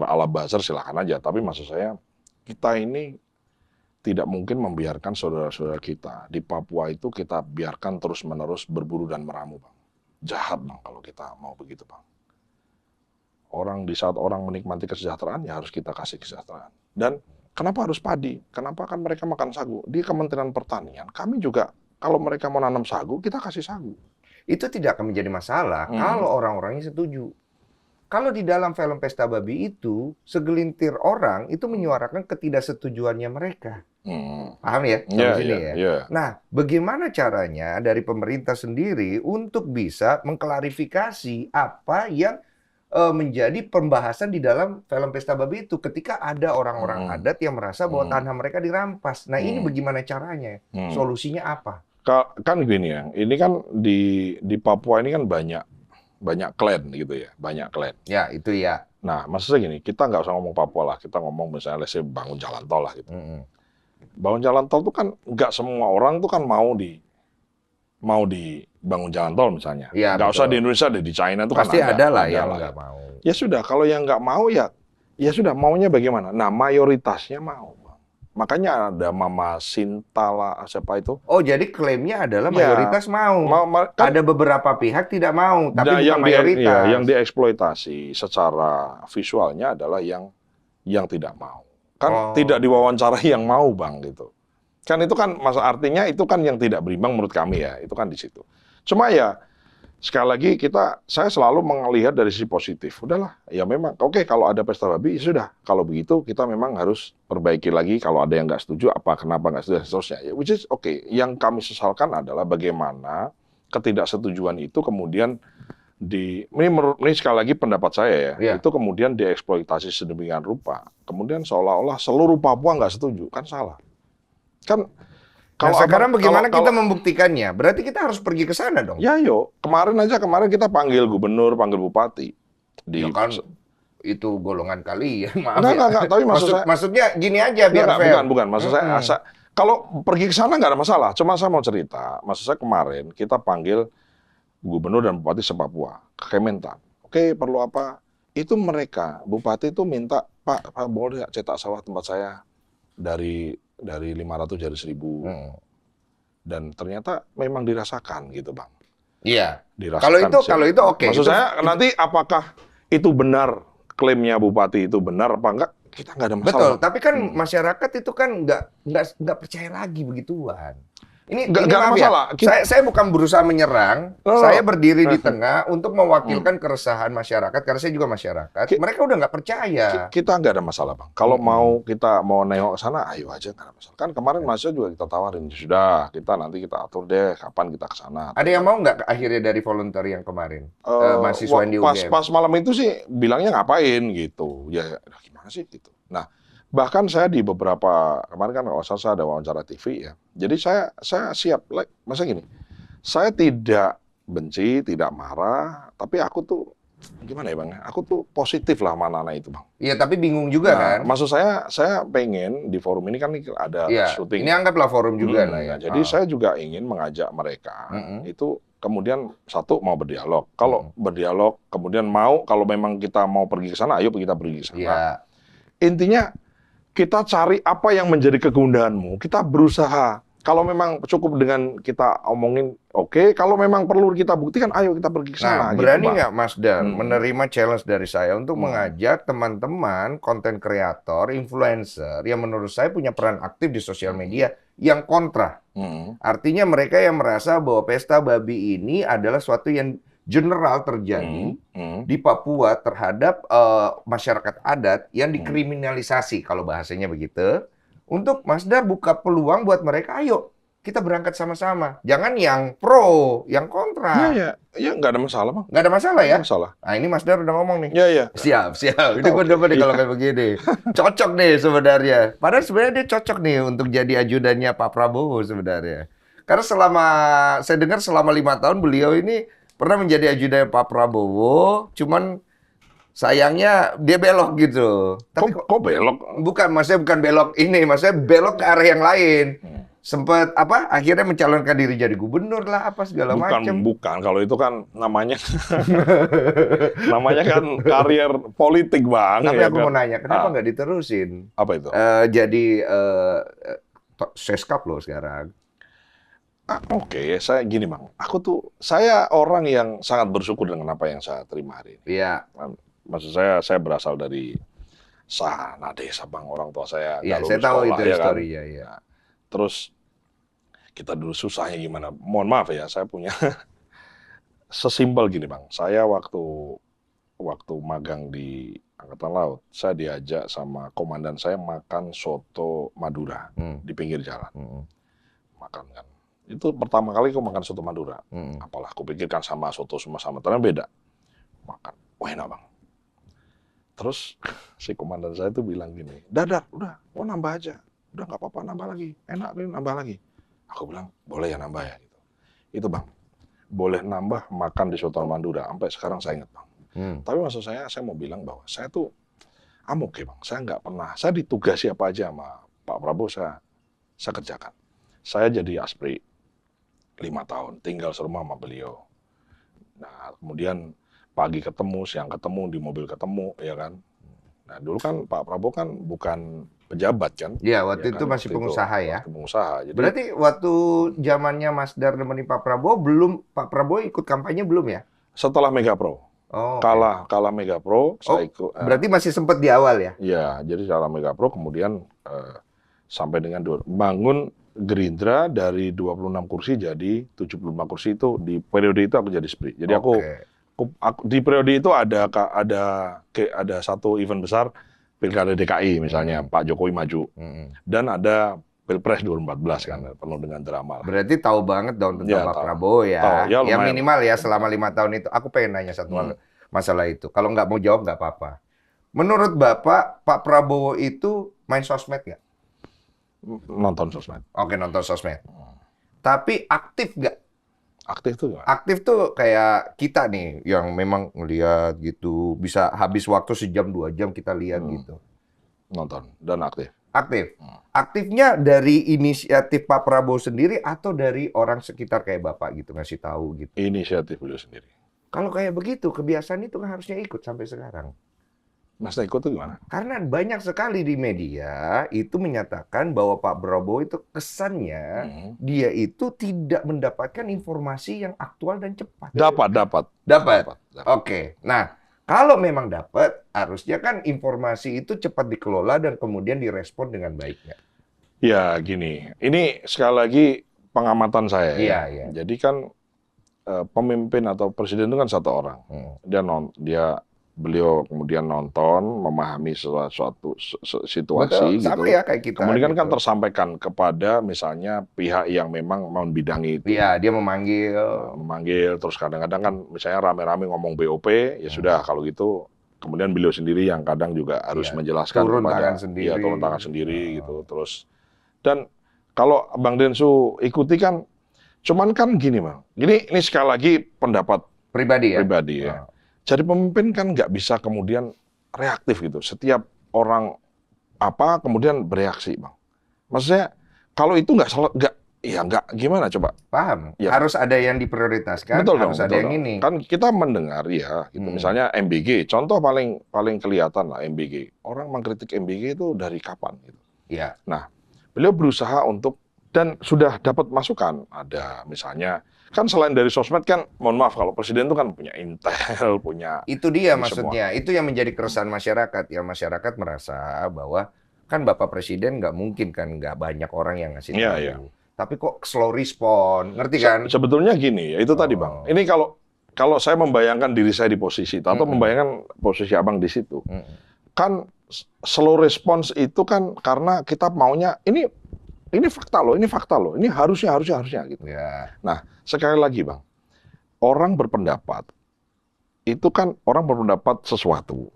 Speaker 2: ala buzzer silahkan aja. Tapi maksud saya kita ini tidak mungkin membiarkan saudara-saudara kita di Papua itu kita biarkan terus-menerus berburu dan meramu bang. Jahat bang kalau kita mau begitu bang. Di saat orang menikmati kesejahteraan, ya harus kita kasih kesejahteraan. Dan kenapa harus padi? Kenapa kan mereka makan sagu? Di Kementerian Pertanian, kami juga kalau mereka mau nanam sagu, kita kasih sagu.
Speaker 3: Itu tidak akan menjadi masalah kalau orang-orangnya setuju. Kalau di dalam film Pesta Babi itu, segelintir orang itu menyuarakan ketidaksetujuannya mereka. Paham ya? Sampai sini ya? Nah, bagaimana caranya dari pemerintah sendiri untuk bisa mengklarifikasi apa yang menjadi pembahasan di dalam film Pesta Babi itu ketika ada orang-orang adat yang merasa bahwa tanah mereka dirampas. Nah, ini bagaimana caranya? Solusinya apa?
Speaker 2: Kan gini ya, ini kan di Papua ini kan banyak klan gitu ya, banyak klan.
Speaker 3: Ya, itu ya.
Speaker 2: Nah, maksudnya gini, kita nggak usah ngomong Papua lah, kita ngomong misalnya bangun jalan tol lah gitu. Bangun jalan tol tuh kan nggak semua orang tuh kan mau dibangun jalan tol misalnya.
Speaker 3: Ya,
Speaker 2: nggak usah di Indonesia deh, di China tuh
Speaker 3: pasti
Speaker 2: kan
Speaker 3: ada lah yang nggak mau.
Speaker 2: Ya sudah, kalau yang nggak mau ya sudah, maunya bagaimana? Nah, mayoritasnya mau. Makanya ada Mama Sintala, siapa itu?
Speaker 3: Oh, jadi klaimnya adalah mayoritas mau. Kan, ada beberapa pihak tidak mau, tapi bukan mayoritas.
Speaker 2: Yang dieksploitasi secara visualnya adalah yang tidak mau. Kan tidak diwawancarai yang mau, Bang, gitu. Kan itu kan artinya itu kan yang tidak berimbang menurut kami ya, itu kan di situ. Cuma ya sekali lagi saya selalu melihat dari sisi positif. Udahlah, ya memang oke, kalau ada pesta babi ya sudah. Kalau begitu kita memang harus perbaiki lagi kalau ada yang nggak setuju kenapa nggak setuju dan seterusnya. Ya, which is oke. Yang kami sesalkan adalah bagaimana ketidaksetujuan itu kemudian ini sekali lagi pendapat saya ya, itu kemudian dieksploitasi sedemikian rupa. Kemudian seolah-olah seluruh Papua nggak setuju, kan salah. Kan
Speaker 3: kalau sekarang bagaimana kita membuktikannya? Berarti kita harus pergi ke sana dong.
Speaker 2: Ya yuk, kemarin kita panggil gubernur, panggil bupati.
Speaker 3: Itu golongan kalian, maaf
Speaker 2: enggak, tapi
Speaker 3: maksudnya gini aja biar fair.
Speaker 2: Bukan, maksud saya kalau pergi ke sana nggak ada masalah. Cuma saya mau cerita, maksud saya kemarin kita panggil gubernur dan bupati se-Papua ke Kementan. Oke, perlu apa? Itu mereka, bupati itu minta, Pak boleh cetak sawah tempat saya dari 500 jadi 1.000. Dan ternyata memang dirasakan gitu, Bang.
Speaker 3: Iya.
Speaker 2: Dirasakan.
Speaker 3: Kalau itu oke.
Speaker 2: Maksud saya nanti apakah itu benar klaimnya bupati itu benar apa enggak? Kita nggak ada masalah.
Speaker 3: Betul, tapi kan masyarakat itu kan nggak percaya lagi begituan. Ini
Speaker 2: nggak ada masalah.
Speaker 3: Saya bukan berusaha menyerang. Saya berdiri di tengah untuk mewakilkan keresahan masyarakat karena saya juga masyarakat. Mereka udah nggak percaya.
Speaker 2: Kita nggak ada masalah, Bang. Kalau kita mau nengok ke sana, ayo aja, nggak ada masalah. Kan kemarin mahasiswa juga kita tawarin, sudah nanti kita atur deh kapan kita ke sana.
Speaker 3: Ada yang mau nggak akhirnya dari volunteer yang kemarin mahasiswa di UGM?
Speaker 2: Pas malam itu sih bilangnya ngapain gitu. Ya gimana sih gitu. Nah, bahkan saya di beberapa kemarin kan saya ada wawancara TV ya. Jadi saya siap, masa gini, saya tidak benci, tidak marah, tapi aku tuh gimana ya Bang? Aku tuh positif lah mana itu Bang.
Speaker 3: Iya, tapi bingung juga kan.
Speaker 2: Maksud saya pengen di forum ini kan ada syuting.
Speaker 3: Ini anggaplah forum juga lah ya.
Speaker 2: Jadi saya juga ingin mengajak mereka itu kemudian satu mau berdialog. Kalau berdialog kemudian kalau memang kita mau pergi ke sana, ayo kita pergi ke sana.
Speaker 3: Ya.
Speaker 2: Intinya kita cari apa yang menjadi kegundahanmu. Kita berusaha Kalau memang cukup dengan kita omongin, oke. Kalau memang perlu kita buktikan, ayo kita pergi ke sana.
Speaker 3: Nah, berani
Speaker 2: Bang.
Speaker 3: nggak Mas Dar menerima challenge dari saya untuk mengajak teman-teman konten kreator, influencer yang menurut saya punya peran aktif di sosial media yang kontra. Artinya mereka yang merasa bahwa pesta babi ini adalah suatu yang general terjadi di Papua terhadap masyarakat adat yang dikriminalisasi, kalau bahasanya begitu. Untuk Mas Dar buka peluang buat mereka, ayo kita berangkat sama-sama. Jangan yang pro, yang kontra.
Speaker 2: Iya, nggak ada masalah, Bang.
Speaker 3: Nggak ada masalah ya?
Speaker 2: Nggak masalah.
Speaker 3: Nah, ini Mas Dar udah ngomong nih.
Speaker 2: Iya.
Speaker 3: Siap. Ini gue dapat nih kalau kayak begini. Cocok nih sebenarnya. Padahal sebenarnya dia cocok nih untuk jadi ajudannya Pak Prabowo sebenarnya. Karena saya dengar selama 5 tahun beliau ini pernah menjadi ajudan Pak Prabowo, cuman sayangnya dia belok gitu. Tapi
Speaker 2: Kok belok?
Speaker 3: bukan, maksudnya bukan belok ini, maksudnya belok ke arah yang lain. Sempat akhirnya mencalonkan diri jadi gubernur lah apa segala macam.
Speaker 2: Bukan. Kalau itu kan namanya namanya kan karir politik, Bang.
Speaker 3: Tapi
Speaker 2: ya
Speaker 3: aku
Speaker 2: kan?
Speaker 3: mau nanya, kenapa nggak diterusin?
Speaker 2: Apa itu?
Speaker 3: Jadi seskap loh sekarang.
Speaker 2: Oke, saya gini, Bang. Saya orang yang sangat bersyukur dengan apa yang saya terima hari ini.
Speaker 3: Iya.
Speaker 2: Maksud saya berasal dari sana desa, Bang. Orang tua saya
Speaker 3: Iya,
Speaker 2: nggak
Speaker 3: saya
Speaker 2: lulus
Speaker 3: tahu
Speaker 2: sekolah,
Speaker 3: itu
Speaker 2: ya kan?
Speaker 3: historinya, ya.
Speaker 2: Nah, terus kita dulu susahnya gimana? Mohon maaf ya, saya punya sesimpel gini, Bang. Saya waktu magang di Angkatan Laut, saya diajak sama komandan saya makan soto Madura di pinggir jalan. Makan kan. Itu pertama kali aku makan soto Madura. Apalah, aku pikirkan sama soto semua sama, ternyata beda. Makan, wah enak, Bang. Terus si komandan saya tuh bilang gini, Dadar, udah, mau nambah aja. Udah nggak apa-apa, nambah lagi. Enak, ini nambah lagi. Aku bilang, boleh ya nambah ya. Gitu. Itu, Bang. Boleh nambah makan di soto Madura. Sampai sekarang saya ingat, Bang. Tapi maksud saya mau bilang bahwa saya tuh oke, Bang. Saya nggak pernah, saya ditugasi apa aja sama Pak Prabowo, saya kerjakan. Saya jadi aspri 5 tahun, tinggal serumah sama beliau. Nah, kemudian pagi ketemu, siang ketemu, di mobil ketemu, ya kan. Nah, dulu kan Pak Prabowo kan bukan pejabat kan.
Speaker 3: Iya, waktu
Speaker 2: ya
Speaker 3: itu
Speaker 2: kan?
Speaker 3: masih pengusaha ya.
Speaker 2: Pengusaha. Jadi,
Speaker 3: Berarti waktu zamannya Mas Dar nemenin Pak Prabowo, Pak Prabowo ikut kampanye belum ya?
Speaker 2: setelah Mega Pro.
Speaker 3: Oh,
Speaker 2: Kalah Mega Pro, saya ikut.
Speaker 3: berarti masih sempat di awal ya?
Speaker 2: Ya, jadi setelah Mega Pro kemudian sampai dengan bangun Gerindra dari 26 kursi jadi 75 kursi itu di periode itu aku jadi SPRI. Jadi aku di periode itu ada satu event besar Pilkada DKI misalnya Pak Jokowi maju. Dan ada Pilpres 2014 kan penuh dengan drama lah.
Speaker 3: Berarti tahu banget dong tentang
Speaker 2: Ya,
Speaker 3: Pak
Speaker 2: tahu.
Speaker 3: Prabowo ya.
Speaker 2: Tahu, ya,
Speaker 3: Ya
Speaker 2: lumayan.
Speaker 3: minimal ya selama 5 tahun itu. Aku pengen nanya satu hal masalah itu. Kalau nggak mau jawab nggak apa-apa. Menurut Bapak, Pak Prabowo itu main sosmed nggak?
Speaker 2: Nonton sosmed.
Speaker 3: Oke, nonton sosmed. Tapi aktif nggak?
Speaker 2: Aktif tuh gimana?
Speaker 3: Aktif tuh kayak kita nih yang memang ngelihat gitu. Bisa habis waktu sejam 2 jam kita lihat gitu.
Speaker 2: Nonton dan aktif.
Speaker 3: Aktif. Aktifnya dari inisiatif Pak Prabowo sendiri atau dari orang sekitar kayak Bapak gitu ngasih tahu gitu.
Speaker 2: Inisiatif beliau sendiri.
Speaker 3: Kalau kayak begitu kebiasaan itu kan harusnya ikut sampai sekarang.
Speaker 2: Mas Eko tuh gimana?
Speaker 3: Karena banyak sekali di media itu menyatakan bahwa Pak Prabowo itu kesannya dia itu tidak mendapatkan informasi yang aktual dan cepat.
Speaker 2: Dapat.
Speaker 3: Oke. Nah, kalau memang dapat, harusnya kan informasi itu cepat dikelola dan kemudian direspon dengan baiknya.
Speaker 2: Ya gini, ini sekali lagi pengamatan saya.
Speaker 3: Iya.
Speaker 2: Jadi kan pemimpin atau presiden itu kan satu orang. Beliau kemudian nonton, memahami suatu situasi.
Speaker 3: Betul, sama
Speaker 2: gitu.
Speaker 3: ya kayak kita.
Speaker 2: Kemudian kan
Speaker 3: gitu.
Speaker 2: tersampaikan kepada misalnya pihak yang memang membidangi itu.
Speaker 3: Iya, dia memanggil.
Speaker 2: Memanggil, terus kadang-kadang kan misalnya rame-rame ngomong BOP, ya sudah kalau gitu. Kemudian beliau sendiri yang kadang juga harus menjelaskan
Speaker 3: turun
Speaker 2: kepada
Speaker 3: tangan sendiri.
Speaker 2: Ya, turun tangan sendiri gitu. Terus dan kalau Bang Densu ikuti kan, cuman kan gini Bang. Ini sekali lagi pendapat
Speaker 3: Pribadi ya.
Speaker 2: ya. Jadi pemimpin kan nggak bisa kemudian reaktif gitu. Setiap orang apa kemudian bereaksi, Bang. Maksudnya kalau itu nggak gimana coba?
Speaker 3: Paham.
Speaker 2: Ya.
Speaker 3: Harus ada yang diprioritaskan,
Speaker 2: Betul
Speaker 3: harus
Speaker 2: dong,
Speaker 3: ada
Speaker 2: betul
Speaker 3: yang
Speaker 2: dong.
Speaker 3: ini.
Speaker 2: Kan kita mendengar ya, gitu. Misalnya MBG. Contoh paling kelihatan lah MBG. Orang mengkritik MBG itu dari kapan gitu.
Speaker 3: Iya.
Speaker 2: Nah, beliau berusaha untuk Dan sudah dapat masukan, ada misalnya, kan selain dari sosmed kan, mohon maaf kalau presiden itu kan punya intel, punya...
Speaker 3: Itu dia
Speaker 2: ini
Speaker 3: maksudnya, itu yang menjadi keresahan masyarakat. Ya masyarakat merasa bahwa kan Bapak Presiden nggak mungkin kan nggak banyak orang yang ngasih tahu.
Speaker 2: Iya, iya.
Speaker 3: Tapi kok slow respon, ngerti kan?
Speaker 2: Sebetulnya gini, ya itu tadi Bang. Ini kalau saya membayangkan diri saya di posisi itu, atau membayangkan posisi Abang di situ, kan slow response itu kan karena kita maunya, ini fakta loh, ini harusnya gitu.
Speaker 3: Ya.
Speaker 2: Nah, sekali lagi Bang, orang berpendapat, itu kan orang berpendapat sesuatu.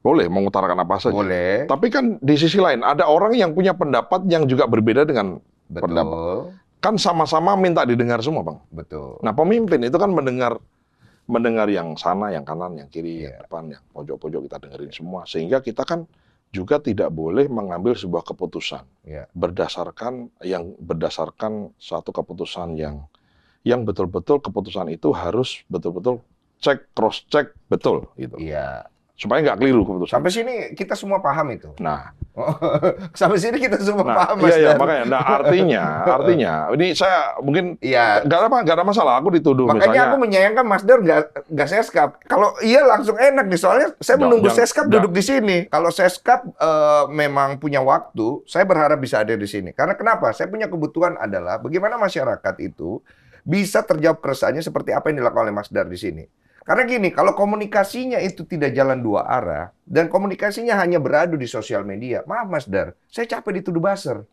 Speaker 2: Boleh mengutarakan apa saja.
Speaker 3: Boleh.
Speaker 2: Tapi kan di sisi lain, ada orang yang punya pendapat yang juga berbeda dengan pendapat.
Speaker 3: Betul.
Speaker 2: Kan sama-sama minta didengar semua Bang.
Speaker 3: Betul.
Speaker 2: Nah, pemimpin itu kan mendengar yang sana, yang kanan, yang kiri, yang depan, yang pojok-pojok kita dengerin semua. Sehingga kita kan juga tidak boleh mengambil sebuah keputusan berdasarkan satu keputusan yang betul-betul keputusan itu harus betul-betul cross check betul gitu.
Speaker 3: Iya.
Speaker 2: Supaya nggak keliru keputusan.
Speaker 3: Sampai sini kita semua paham itu.
Speaker 2: Nah,
Speaker 3: sampai sini kita semua paham, Mas.
Speaker 2: Iya, makanya. Nah, artinya, ini saya mungkin nggak ada masalah. Aku dituduh
Speaker 3: makanya
Speaker 2: misalnya.
Speaker 3: aku menyayangkan Mas Dar nggak seskap. Kalau iya langsung enak nih, soalnya saya menunggu seskap duduk di sini. Kalau seskap memang punya waktu, saya berharap bisa ada di sini. Karena kenapa? Saya punya kebutuhan adalah bagaimana masyarakat itu bisa terjawab keresahannya seperti apa yang dilakukan oleh Mas Dar di sini. Karena gini, kalau komunikasinya itu tidak jalan dua arah, dan komunikasinya hanya beradu di sosial media, maaf Mas Dar, saya capek dituduh buzzer.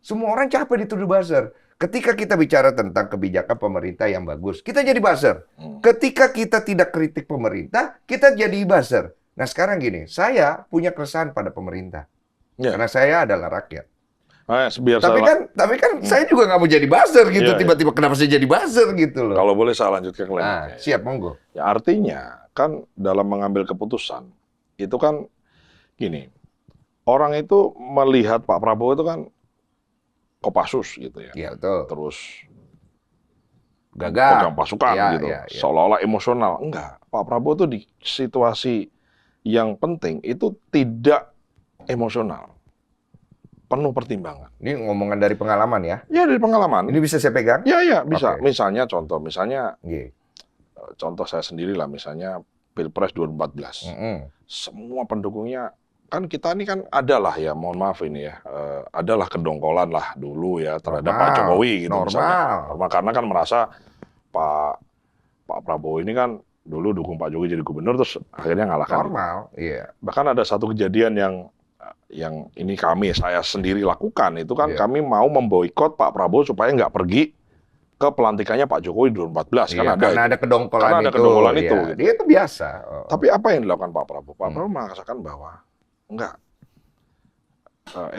Speaker 3: Semua orang capek dituduh buzzer. Ketika kita bicara tentang kebijakan pemerintah yang bagus, kita jadi buzzer. Ketika kita tidak kritik pemerintah, kita jadi buzzer. Nah sekarang gini, saya punya keresahan pada pemerintah. Karena saya adalah rakyat. Tapi kan saya juga nggak mau jadi buzzer gitu. Tiba-tiba kenapa saya jadi buzzer gitu loh.
Speaker 2: Kalau boleh saya lanjutkan ke lain.
Speaker 3: Siap, monggo.
Speaker 2: Ya, artinya kan dalam mengambil keputusan itu kan gini, orang itu melihat Pak Prabowo itu kan Kopassus gitu ya.
Speaker 3: Iya betul.
Speaker 2: Terus
Speaker 3: gagah,
Speaker 2: pegang pasukan gitu, seolah-olah emosional. Enggak, Pak Prabowo itu di situasi yang penting itu tidak emosional. Penuh pertimbangan.
Speaker 3: Ini ngomongan dari pengalaman ya?
Speaker 2: Ya, dari pengalaman.
Speaker 3: Ini bisa saya pegang?
Speaker 2: Ya, bisa. Misalnya contoh saya sendiri lah, misalnya Pilpres 2014. Semua pendukungnya, kan kita ini kan adalah ya, mohon maaf ini ya, adalah kedongkolan lah dulu ya terhadap Pak Jokowi gitu.
Speaker 3: Normal.
Speaker 2: Karena kan merasa Pak Prabowo ini kan dulu dukung Pak Jokowi jadi gubernur, terus akhirnya ngalahkan.
Speaker 3: Normal, iya.
Speaker 2: Bahkan ada satu kejadian yang ini saya sendiri lakukan, itu kan kami mau memboikot Pak Prabowo supaya nggak pergi ke pelantikannya Pak Jokowi 2014.
Speaker 3: Karena ada kedongkolan
Speaker 2: itu.
Speaker 3: Gitu. Dia itu biasa.
Speaker 2: Tapi apa yang dilakukan Pak Prabowo? Pak Prabowo mengatakan bahwa enggak,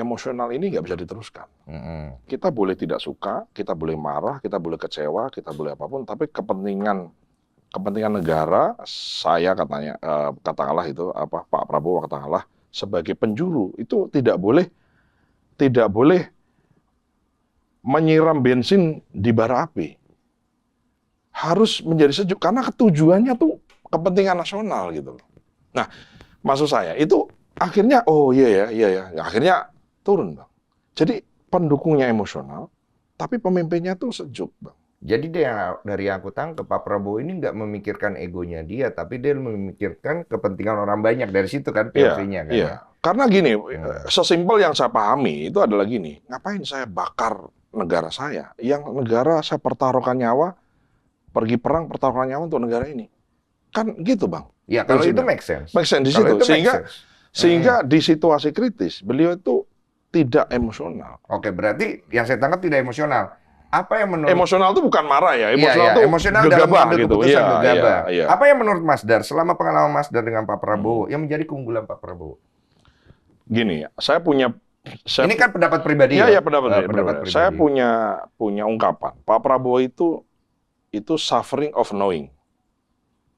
Speaker 2: emosional ini nggak bisa diteruskan. Kita boleh tidak suka, kita boleh marah, kita boleh kecewa, kita boleh apapun, tapi kepentingan negara, saya katakanlah itu Pak Prabowo katakanlah sebagai penjuru itu tidak boleh menyiram bensin di bara api. Harus menjadi sejuk karena tujuannya tuh kepentingan nasional gitu. Nah, maksud saya itu akhirnya iya ya, akhirnya turun, Bang. Jadi pendukungnya emosional, tapi pemimpinnya tuh sejuk, Bang.
Speaker 3: Jadi dari yang aku tangkap, Pak Prabowo ini nggak memikirkan egonya dia, tapi dia memikirkan kepentingan orang banyak. Dari situ kan POV-nya kan.
Speaker 2: Iya. Karena gini, sesimpel yang saya pahami itu adalah gini, ngapain saya bakar negara saya, yang negara saya pertaruhkan nyawa, pergi perang pertaruhkan nyawa untuk negara ini. Kan gitu, Bang.
Speaker 3: Ya, kalau itu make sense.
Speaker 2: Make sense di situ. Sehingga di situasi kritis, beliau itu tidak emosional.
Speaker 3: Oke, berarti yang saya tangkap tidak emosional. Apa yang menurut
Speaker 2: emosional itu bukan marah ya,
Speaker 3: emosional dalam mengambil keputusan gegabah.
Speaker 2: Iya.
Speaker 3: Apa yang menurut Mas Dar selama pengalaman Mas Dar dengan Pak Prabowo yang menjadi keunggulan Pak Prabowo?
Speaker 2: Gini,
Speaker 3: ini kan pendapat pribadi.
Speaker 2: Iya, pendapat pribadi. Saya punya ungkapan. Pak Prabowo itu suffering of knowing.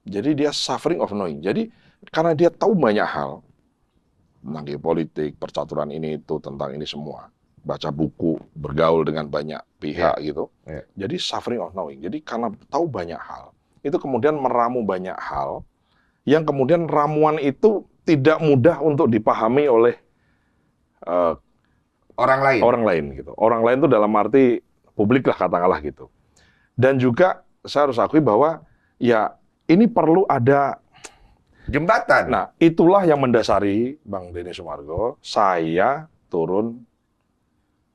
Speaker 2: Jadi dia suffering of knowing. Jadi karena dia tahu banyak hal tentang geopolitik, percaturan ini itu, tentang ini semua. Baca buku, bergaul dengan banyak pihak gitu. Jadi suffering of knowing. Jadi karena tahu banyak hal, itu kemudian meramu banyak hal yang kemudian ramuan itu tidak mudah untuk dipahami oleh
Speaker 3: Orang lain.
Speaker 2: gitu. Orang lain itu dalam arti publik lah katakanlah gitu. Dan juga saya harus akui bahwa ya ini perlu ada
Speaker 3: Jembatan.
Speaker 2: Nah, itulah yang mendasari Bang Denny Sumargo, saya turun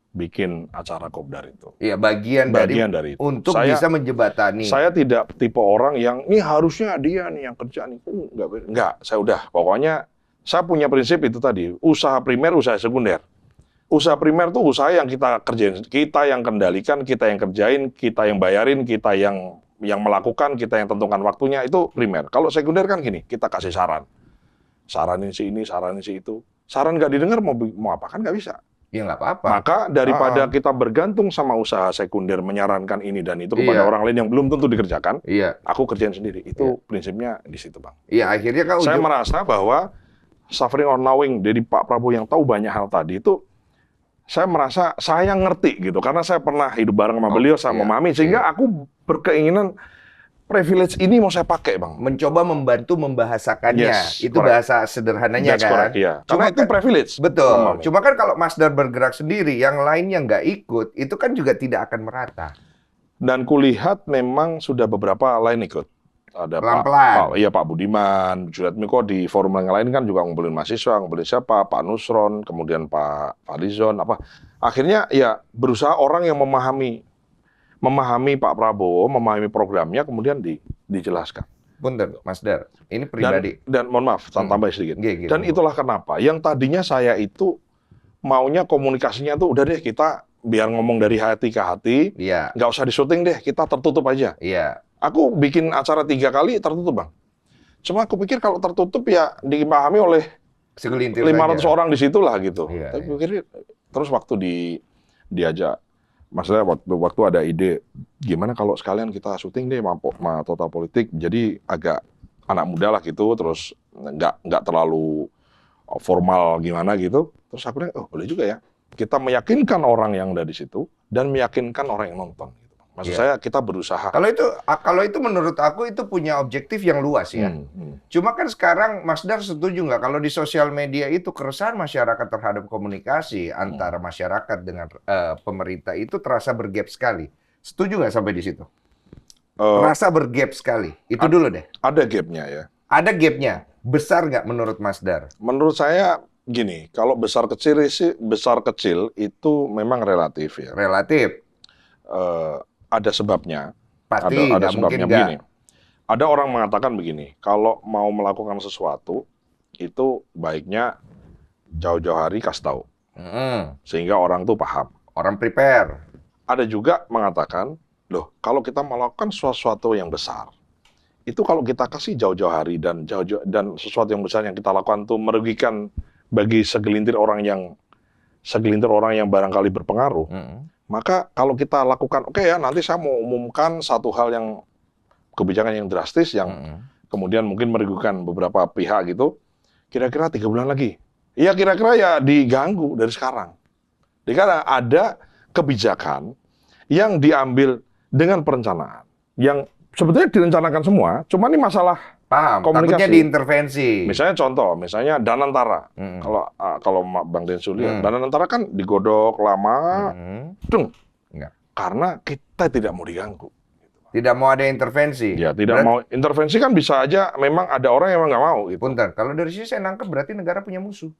Speaker 2: bikin acara Kopdar itu.
Speaker 3: Iya, bagian dari
Speaker 2: itu.
Speaker 3: untuk
Speaker 2: Saya-
Speaker 3: bisa menjembatani.
Speaker 2: Saya tidak tipe orang yang, ini harusnya dia nih yang kerja nih. Enggak, saya udah. Pokoknya saya punya prinsip itu tadi, usaha primer, usaha sekunder. Usaha primer tuh usaha yang kita kerjain, kita yang kendalikan, kita yang kerjain, kita yang bayarin, kita yang melakukan, kita yang tentukan waktunya, itu primer. Kalau sekunder kan gini, kita kasih saran. Saranin si ini, saranin si itu. Saran nggak didengar mau apa kan nggak bisa.
Speaker 3: Ya nggak apa-apa.
Speaker 2: Maka daripada kita bergantung sama usaha sekunder menyarankan ini dan itu kepada
Speaker 3: Iya.
Speaker 2: orang lain yang belum tentu dikerjakan,
Speaker 3: Iya.
Speaker 2: aku kerjain sendiri. Itu prinsipnya di situ, Bang.
Speaker 3: Iya, akhirnya kan
Speaker 2: Saya merasa bahwa suffering or knowing dari Pak Prabowo yang tahu banyak hal tadi itu, saya merasa saya ngerti gitu karena saya pernah hidup bareng sama beliau sama
Speaker 3: iya,
Speaker 2: Mami, sehingga aku berkeinginan privilege ini mau saya pakai, Bang.
Speaker 3: mencoba membantu membahasakannya.
Speaker 2: Yes,
Speaker 3: Itu
Speaker 2: correct.
Speaker 3: bahasa sederhananya
Speaker 2: That's
Speaker 3: kan.
Speaker 2: correct, iya.
Speaker 3: Cuma
Speaker 2: Karena itu
Speaker 3: kan-
Speaker 2: privilege.
Speaker 3: Betul.
Speaker 2: Mami.
Speaker 3: Cuma kan kalau Masdar bergerak sendiri, yang lainnya nggak ikut, itu kan juga tidak akan merata.
Speaker 2: Dan kulihat memang sudah beberapa lain ikut. Ada
Speaker 3: Pelan-pelan.
Speaker 2: Pak Budiman, Juliet Miko di forum yang lain kan juga ngumpulin mahasiswa, ngumpulin siapa, Pak Nusron, kemudian Pak Fadlizon, apa. Akhirnya ya berusaha orang yang memahami Pak Prabowo, memahami programnya, kemudian dijelaskan.
Speaker 3: Punten, Masdar. Ini pribadi.
Speaker 2: Dan mohon maaf, tambah sedikit.
Speaker 3: Iya, gitu.
Speaker 2: Dan itulah kenapa. Yang tadinya saya itu maunya komunikasinya tuh udah deh kita biar ngomong dari hati ke hati,
Speaker 3: Iya.
Speaker 2: nggak usah disyuting deh, kita tertutup aja.
Speaker 3: Iya.
Speaker 2: Aku bikin acara 3 kali tertutup, Bang. Cuma aku pikir kalau tertutup ya dipahami oleh
Speaker 3: Segelintir
Speaker 2: 500
Speaker 3: saja.
Speaker 2: orang di situ lah gitu.
Speaker 3: Iya,
Speaker 2: Tapi
Speaker 3: iya.
Speaker 2: pikir terus waktu diajak, maksudnya waktu ada ide gimana kalau sekalian kita syuting deh sama Total Politik, jadi agak anak muda lah gitu, terus nggak terlalu formal gimana gitu. Terus aku bilang, oh boleh juga ya. Kita meyakinkan orang yang ada di situ dan meyakinkan orang yang nonton. Gitu. Maksud
Speaker 3: Iya.
Speaker 2: saya kita berusaha.
Speaker 3: Kalau itu menurut aku itu punya objektif yang luas ya. Cuma kan sekarang Masdar setuju nggak kalau di sosial media itu keresahan masyarakat terhadap komunikasi antara masyarakat dengan pemerintah itu terasa bergap sekali. Setuju nggak sampai di situ? Terasa bergap sekali. Itu dulu deh.
Speaker 2: Ada gapnya ya.
Speaker 3: Ada gapnya. Besar nggak menurut Masdar?
Speaker 2: Menurut saya gini, kalau besar kecil itu memang relatif ya.
Speaker 3: Relatif.
Speaker 2: Ada sebabnya.
Speaker 3: Pasti
Speaker 2: ada
Speaker 3: nggak mungkin
Speaker 2: sebabnya
Speaker 3: nggak.
Speaker 2: begini. Ada orang mengatakan begini, kalau mau melakukan sesuatu itu baiknya jauh-jauh hari kasih tahu sehingga orang tuh paham.
Speaker 3: Orang prepare.
Speaker 2: Ada juga mengatakan, loh kalau kita melakukan sesuatu yang besar, itu kalau kita kasih jauh-jauh hari dan sesuatu yang besar yang kita lakukan tuh merugikan bagi segelintir orang yang barangkali berpengaruh. Maka kalau kita lakukan, oke ya nanti saya mau umumkan satu hal yang kebijakan yang drastis yang kemudian mungkin merugikan beberapa pihak gitu, kira-kira 3 bulan lagi. Iya kira-kira ya diganggu dari sekarang. Karena ada kebijakan yang diambil dengan perencanaan, yang sebetulnya direncanakan semua, cuma ini masalah
Speaker 3: Paham.
Speaker 2: komunikasi.
Speaker 3: Takutnya diintervensi.
Speaker 2: Misalnya Danantara. Kalau Bang Densu lihat, Danantara kan digodok lama, dung.
Speaker 3: Enggak.
Speaker 2: Karena kita tidak mau diganggu.
Speaker 3: Tidak mau ada intervensi.
Speaker 2: Ya, tidak mau intervensi kan bisa aja memang ada orang yang nggak mau gitu.
Speaker 3: Punten, kalau dari sini saya nangkep berarti negara punya musuh.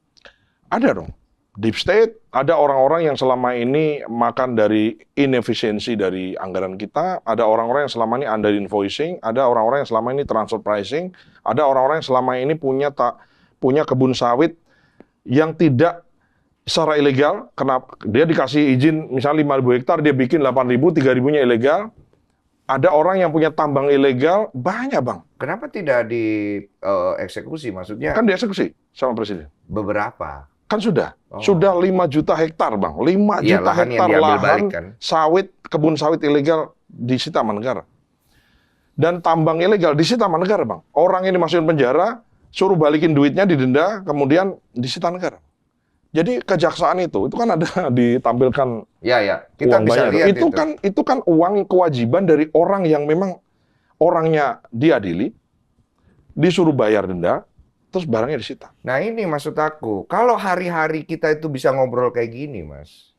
Speaker 2: Ada dong. Deep state, ada orang-orang yang selama ini makan dari inefisiensi dari anggaran kita, ada orang-orang yang selama ini under invoicing, ada orang-orang yang selama ini transfer pricing, ada orang-orang yang selama ini punya kebun sawit yang tidak secara ilegal, kenapa dia dikasih izin misalnya 5.000 hektar, dia bikin 8.000, 3.000-nya ilegal. Ada orang yang punya tambang ilegal, banyak Bang.
Speaker 3: Kenapa tidak dieksekusi? Maksudnya
Speaker 2: Kan dieksekusi sama Presiden.
Speaker 3: beberapa.
Speaker 2: Kan sudah. Sudah 5 juta hektar, Bang. 5
Speaker 3: Iya,
Speaker 2: juta
Speaker 3: lahan yang
Speaker 2: hektar
Speaker 3: diambil
Speaker 2: lahan
Speaker 3: balik, kan?
Speaker 2: sawit, kebun sawit ilegal disita sama negara. Dan tambang ilegal disita sama negara, Bang. Orang ini masukin penjara, suruh balikin duitnya, didenda, kemudian disita negara. Jadi kejaksaan itu kan ada ditampilkan
Speaker 3: Ya, kita
Speaker 2: uang
Speaker 3: bisa
Speaker 2: banyak.
Speaker 3: lihat
Speaker 2: Itu kan uang kewajiban dari orang yang memang orangnya diadili, disuruh bayar denda, terus barangnya disita.
Speaker 3: Nah ini maksud aku, kalau hari-hari kita itu bisa ngobrol kayak gini, Mas,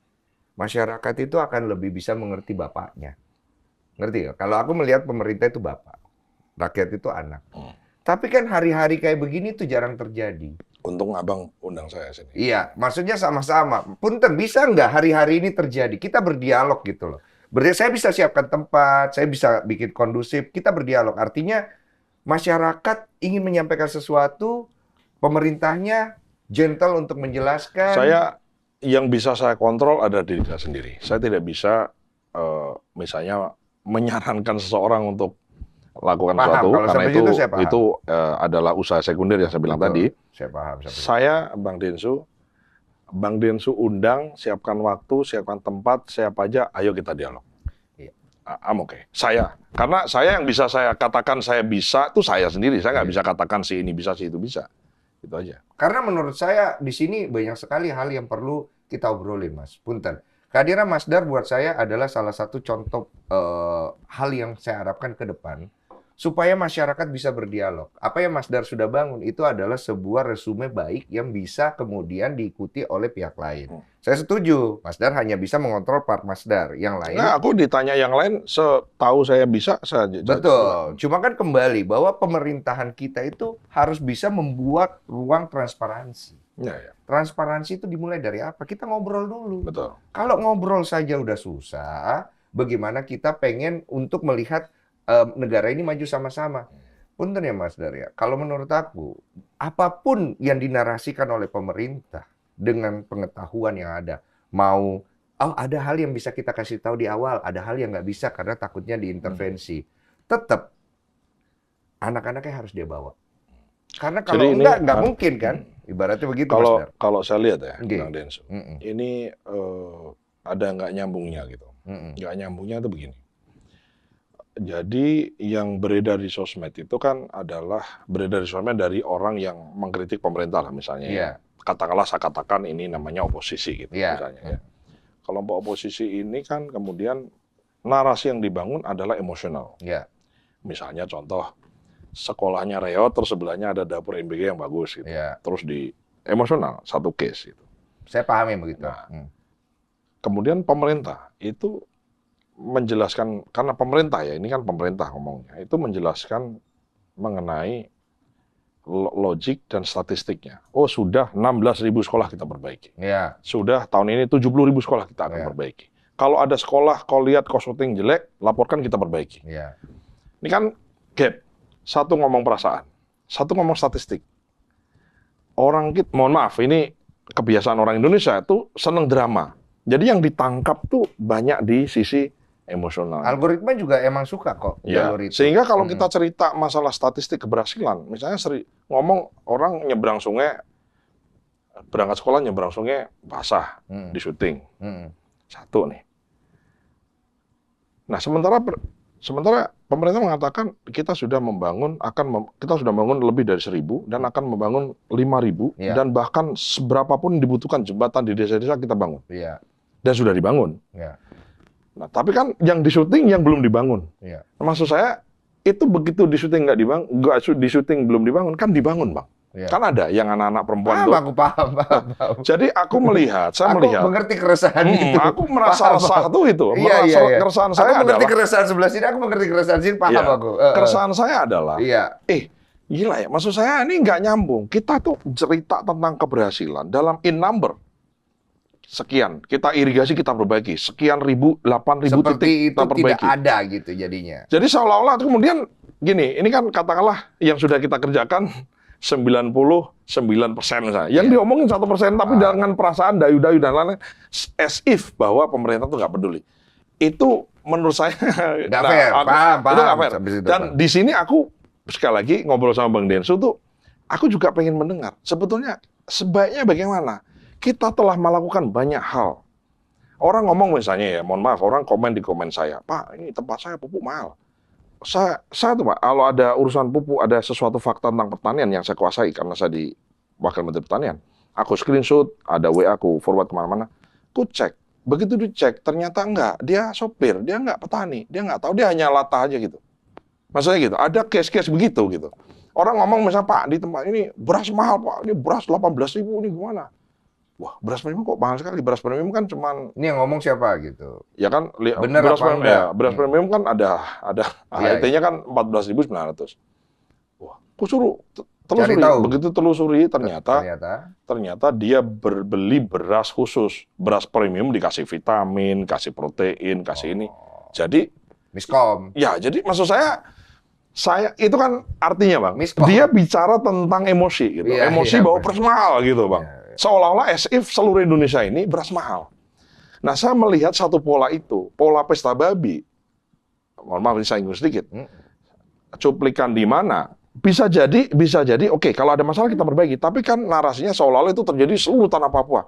Speaker 3: masyarakat itu akan lebih bisa mengerti bapaknya. Ngerti nggak? Kalau aku melihat pemerintah itu bapak, rakyat itu anak. Tapi kan hari-hari kayak begini tuh jarang terjadi.
Speaker 2: Untung abang undang saya sini.
Speaker 3: Iya, maksudnya sama-sama. Punten, bisa nggak hari-hari ini terjadi? Kita berdialog gitu loh. Saya bisa siapkan tempat, saya bisa bikin kondusif, kita berdialog. Artinya masyarakat ingin menyampaikan sesuatu, pemerintahnya gentle untuk menjelaskan.
Speaker 2: Yang bisa saya kontrol ada diri saya sendiri. Saya tidak bisa misalnya menyarankan seseorang untuk lakukan sesuatu karena itu adalah usaha sekunder yang saya bilang tadi.
Speaker 3: Saya paham.
Speaker 2: Saya Bang Densu undang, siapkan waktu, siapkan tempat, siapa aja, ayo kita dialog.
Speaker 3: Iya.
Speaker 2: I'm okay. Karena saya yang bisa saya katakan saya bisa itu saya sendiri. Saya nggak bisa katakan si ini bisa, si itu bisa. Itu aja.
Speaker 3: Karena menurut saya di sini banyak sekali hal yang perlu kita obrolin, Mas. Punten. Kehadiran Mas Dar buat saya adalah salah satu contoh hal yang saya harapkan ke depan supaya masyarakat bisa berdialog. Apa yang Mas Dar sudah bangun itu adalah sebuah resume baik yang bisa kemudian diikuti oleh pihak lain. Saya setuju, Mas Dar hanya bisa mengontrol part Mas Dar. Yang lain...
Speaker 2: Nah, aku ditanya yang lain, setahu saya bisa saja.
Speaker 3: Betul. Cuma kan kembali bahwa pemerintahan kita itu harus bisa membuat ruang transparansi.
Speaker 2: Ya.
Speaker 3: Transparansi itu dimulai dari apa? Kita ngobrol dulu.
Speaker 2: Betul.
Speaker 3: Kalau ngobrol saja udah susah, bagaimana kita pengen untuk melihat negara ini maju sama-sama? Punten ya Mas Dar ya. Kalau menurut aku, apapun yang dinarasikan oleh pemerintah dengan pengetahuan yang ada, ada hal yang bisa kita kasih tahu di awal, ada hal yang nggak bisa karena takutnya diintervensi. Tetap anak-anaknya harus dia bawa. Karena kalau nggak mungkin kan, ibaratnya begitu Mas Dar.
Speaker 2: Kalau saya lihat ya, Bang Densu, ini ada nggak nyambungnya gitu. Nggak nyambungnya itu begini. Jadi yang beredar di sosmed itu kan adalah beredar di sosmed dari orang yang mengkritik pemerintah lah misalnya.
Speaker 3: Yeah.
Speaker 2: Katakanlah saya katakan ini namanya oposisi gitu misalnya. Ya. Kelompok oposisi ini kan kemudian narasi yang dibangun adalah emosional.
Speaker 3: Yeah.
Speaker 2: Misalnya contoh sekolahnya reot terus sebelahnya ada dapur NBG yang bagus gitu.
Speaker 3: Yeah.
Speaker 2: Terus di emosional satu case gitu.
Speaker 3: Saya paham yang begitu.
Speaker 2: Nah, kemudian pemerintah itu menjelaskan, karena pemerintah ya, ini kan pemerintah ngomongnya, itu menjelaskan mengenai logik dan statistiknya. Oh sudah 16.000 sekolah kita perbaiki.
Speaker 3: Ya.
Speaker 2: Sudah tahun ini 70.000 sekolah kita akan perbaiki. Kalau ada sekolah, kalau lihat kosuting jelek, laporkan kita perbaiki.
Speaker 3: Ya.
Speaker 2: Ini kan gap. Satu ngomong perasaan, satu ngomong statistik. Orang kita, mohon maaf, ini kebiasaan orang Indonesia itu seneng drama. Jadi yang ditangkap tuh banyak di sisi emosional.
Speaker 3: Algoritma juga emang suka kok
Speaker 2: ya,
Speaker 3: jalur itu.
Speaker 2: Sehingga kalau kita cerita masalah statistik keberhasilan, misalnya ngomong orang nyebrang sungai, berangkat sekolah nyebrang sungai basah di syuting. Satu nih. Nah, sementara pemerintah mengatakan kita sudah membangun lebih dari 1.000 dan akan membangun 5.000 dan bahkan seberapapun dibutuhkan jembatan di desa-desa kita bangun.
Speaker 3: Ya.
Speaker 2: Dan sudah dibangun.
Speaker 3: Ya.
Speaker 2: Nah, tapi kan yang di syuting yang belum dibangun.
Speaker 3: Ya.
Speaker 2: Maksud saya itu begitu di syuting di syuting belum dibangun kan dibangun, Bang.
Speaker 3: Ya.
Speaker 2: Kan ada yang anak-anak perempuan
Speaker 3: tuh. Aku paham.
Speaker 2: Jadi aku melihat,
Speaker 3: aku mengerti keresahan itu.
Speaker 2: Aku merasa resah tuh itu. Keresahan saya
Speaker 3: aku mengerti
Speaker 2: adalah
Speaker 3: keresahan sebelah sini, aku mengerti keresahan sini, paham aku.
Speaker 2: Keresahan saya adalah, gila ya, maksud saya ini nggak nyambung. Kita tuh cerita tentang keberhasilan dalam in number. Sekian, kita irigasi kita perbaiki. Sekian 8.000 titik kita perbaiki.
Speaker 3: Tidak ada gitu jadinya.
Speaker 2: Jadi seolah-olah kemudian gini, ini kan katakanlah yang sudah kita kerjakan 99% misalnya. Yang diomongin 1%, tapi dengan perasaan dayu-dayu dan lain-lain, as if bahwa pemerintah tuh nggak peduli. Itu menurut saya
Speaker 3: nggak fair. Paham.
Speaker 2: Itu nggak fair. Dan di sini aku sekali lagi ngobrol sama Bang Densu tuh, aku juga pengen mendengar. Sebetulnya sebaiknya bagaimana? Kita telah melakukan banyak hal. Orang ngomong misalnya ya, mohon maaf, orang komen di komen saya, Pak, ini tempat saya pupuk mahal. Saya tuh Pak, kalau ada urusan pupuk, ada sesuatu fakta tentang pertanian yang saya kuasai karena saya di Wakil Menteri Pertanian, aku screenshot, ada WA aku forward kemana-mana, aku cek. Begitu dicek, ternyata enggak, dia sopir, dia enggak petani, dia enggak tahu, dia hanya latah aja gitu. Maksudnya gitu, ada case-case begitu gitu. Orang ngomong misalnya, Pak, di tempat ini beras mahal, Pak. Ini beras 18.000, ini gimana? Wah, beras premium kok mahal sekali. Beras premium kan cuman...
Speaker 3: Ini yang ngomong siapa gitu?
Speaker 2: Ya kan,
Speaker 3: Bener
Speaker 2: beras
Speaker 3: apa
Speaker 2: premium,
Speaker 3: enggak?
Speaker 2: ya, beras premium kan ada
Speaker 3: Iya,
Speaker 2: HET-nya kan 14.900. Wah, aku suruh telusuri.
Speaker 3: Cari tahu.
Speaker 2: Begitu telusuri, ternyata dia beli beras khusus. Beras premium dikasih vitamin, kasih protein, kasih ini. Jadi,
Speaker 3: Miskom.
Speaker 2: ya, jadi maksud saya itu kan artinya, Bang,
Speaker 3: Miskom.
Speaker 2: dia bicara tentang emosi gitu.
Speaker 3: Iya,
Speaker 2: Emosi
Speaker 3: iya,
Speaker 2: bahwa
Speaker 3: benar.
Speaker 2: beras mahal gitu, Bang.
Speaker 3: Iya, iya.
Speaker 2: Seolah-olah as if seluruh Indonesia ini beras mahal. Nah, saya melihat satu pola itu, pola pesta babi. Mohon maaf, ini saya ingin sedikit. Cuplikan di mana? Bisa jadi, oke, kalau ada masalah kita perbaiki. Tapi kan narasinya seolah-olah itu terjadi di seluruh tanah Papua.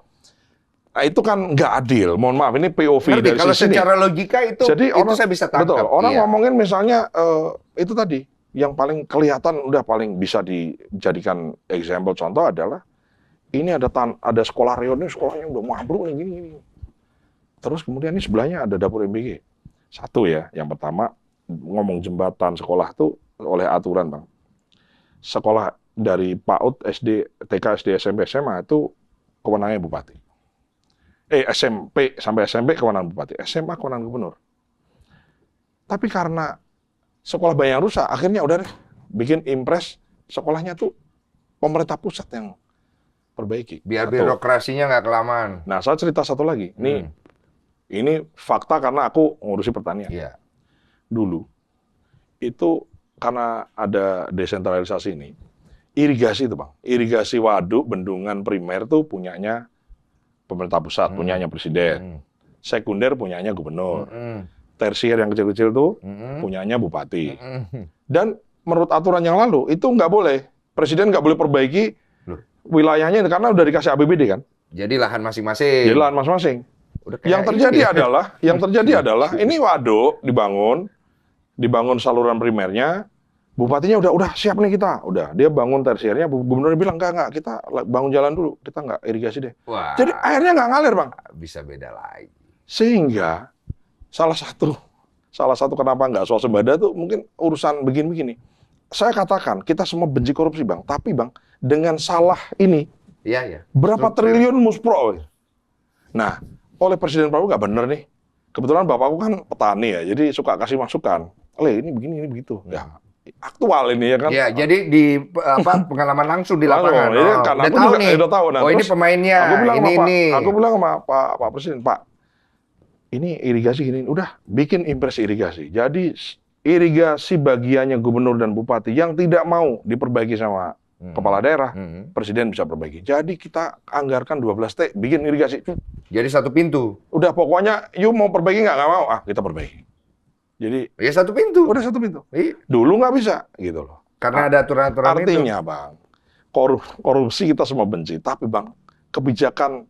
Speaker 2: Nah, itu kan nggak adil. Mohon maaf, ini POV
Speaker 3: Ngerti,
Speaker 2: dari
Speaker 3: kalau
Speaker 2: sisi ini.
Speaker 3: secara logika itu saya bisa tangkap.
Speaker 2: Betul, orang
Speaker 3: Iya.
Speaker 2: ngomongin misalnya itu tadi, yang paling kelihatan, udah paling bisa dijadikan example contoh adalah ini ada sekolah reuni, sekolahnya udah mabruk nih gini. Terus kemudian ini sebelahnya ada dapur MBG. Satu ya, yang pertama ngomong jembatan sekolah tuh oleh aturan, Bang. Sekolah dari PAUD, SD, TK, SD, SMP, SMA itu kewenangannya bupati. SMP sampai SMP kewenangan bupati, SMA kewenangan gubernur. Tapi karena sekolah banyak yang rusak, akhirnya udah deh bikin impres sekolahnya tuh pemerintah pusat yang perbaiki.
Speaker 3: Biar
Speaker 2: Satu.
Speaker 3: birokrasinya nggak kelamaan.
Speaker 2: Nah, saya cerita satu lagi. Ini fakta karena aku ngurusi pertanian.
Speaker 3: Iya.
Speaker 2: Dulu itu karena ada desentralisasi ini, irigasi itu, Bang. Irigasi waduk, bendungan primer tuh punyanya pemerintah pusat, punyanya presiden. Sekunder punyanya gubernur. Tersier yang kecil-kecil tuh punyanya bupati. Dan menurut aturan yang lalu itu nggak boleh. Presiden nggak boleh perbaiki wilayahnya karena udah dikasih APBD kan.
Speaker 3: Jadi lahan masing-masing.
Speaker 2: Jadi lahan masing-masing.
Speaker 3: Udah kayak
Speaker 2: Yang terjadi
Speaker 3: ini.
Speaker 2: adalah ini waduk dibangun saluran primernya, bupatinya udah siap nih kita, dia bangun tersiernya, gubernur bilang enggak, kita bangun jalan dulu, kita nggak irigasi deh.
Speaker 3: Wah,
Speaker 2: Jadi airnya nggak ngalir, Bang.
Speaker 3: bisa beda lagi.
Speaker 2: Sehingga salah satu kenapa nggak swasembada tuh mungkin urusan begini-begini. Saya katakan kita semua benci korupsi, Bang, tapi Bang dengan salah ini
Speaker 3: Iya.
Speaker 2: berapa triliun muspro. Nah, oleh Presiden Prabowo nggak bener nih. Kebetulan bapakku kan petani ya, jadi suka kasih masukan. Ini begini, ini begitu. Ya, aktual ini ya kan.
Speaker 3: Ya, jadi di pengalaman langsung di lapangan.
Speaker 2: Iya, kan
Speaker 3: udah
Speaker 2: aku
Speaker 3: tahu
Speaker 2: juga
Speaker 3: nih.
Speaker 2: udah tahu. Nah,
Speaker 3: Oh, ini
Speaker 2: terus
Speaker 3: pemainnya.
Speaker 2: Aku bilang sama Pak Presiden, Pak, ini irigasi gini, udah bikin impres irigasi. Jadi irigasi bagiannya gubernur dan bupati yang tidak mau diperbaiki sama kepala daerah, presiden bisa perbaiki. Jadi kita anggarkan 12T, bikin irigasi.
Speaker 3: Jadi satu pintu.
Speaker 2: Udah pokoknya, you mau perbaiki nggak mau, kita perbaiki. Jadi
Speaker 3: Ya satu pintu.
Speaker 2: udah satu pintu.
Speaker 3: Iya.
Speaker 2: Dulu nggak bisa, gitu loh.
Speaker 3: Karena ada aturan-aturan itu.
Speaker 2: Artinya, Bang, korupsi kita semua benci, tapi Bang, kebijakan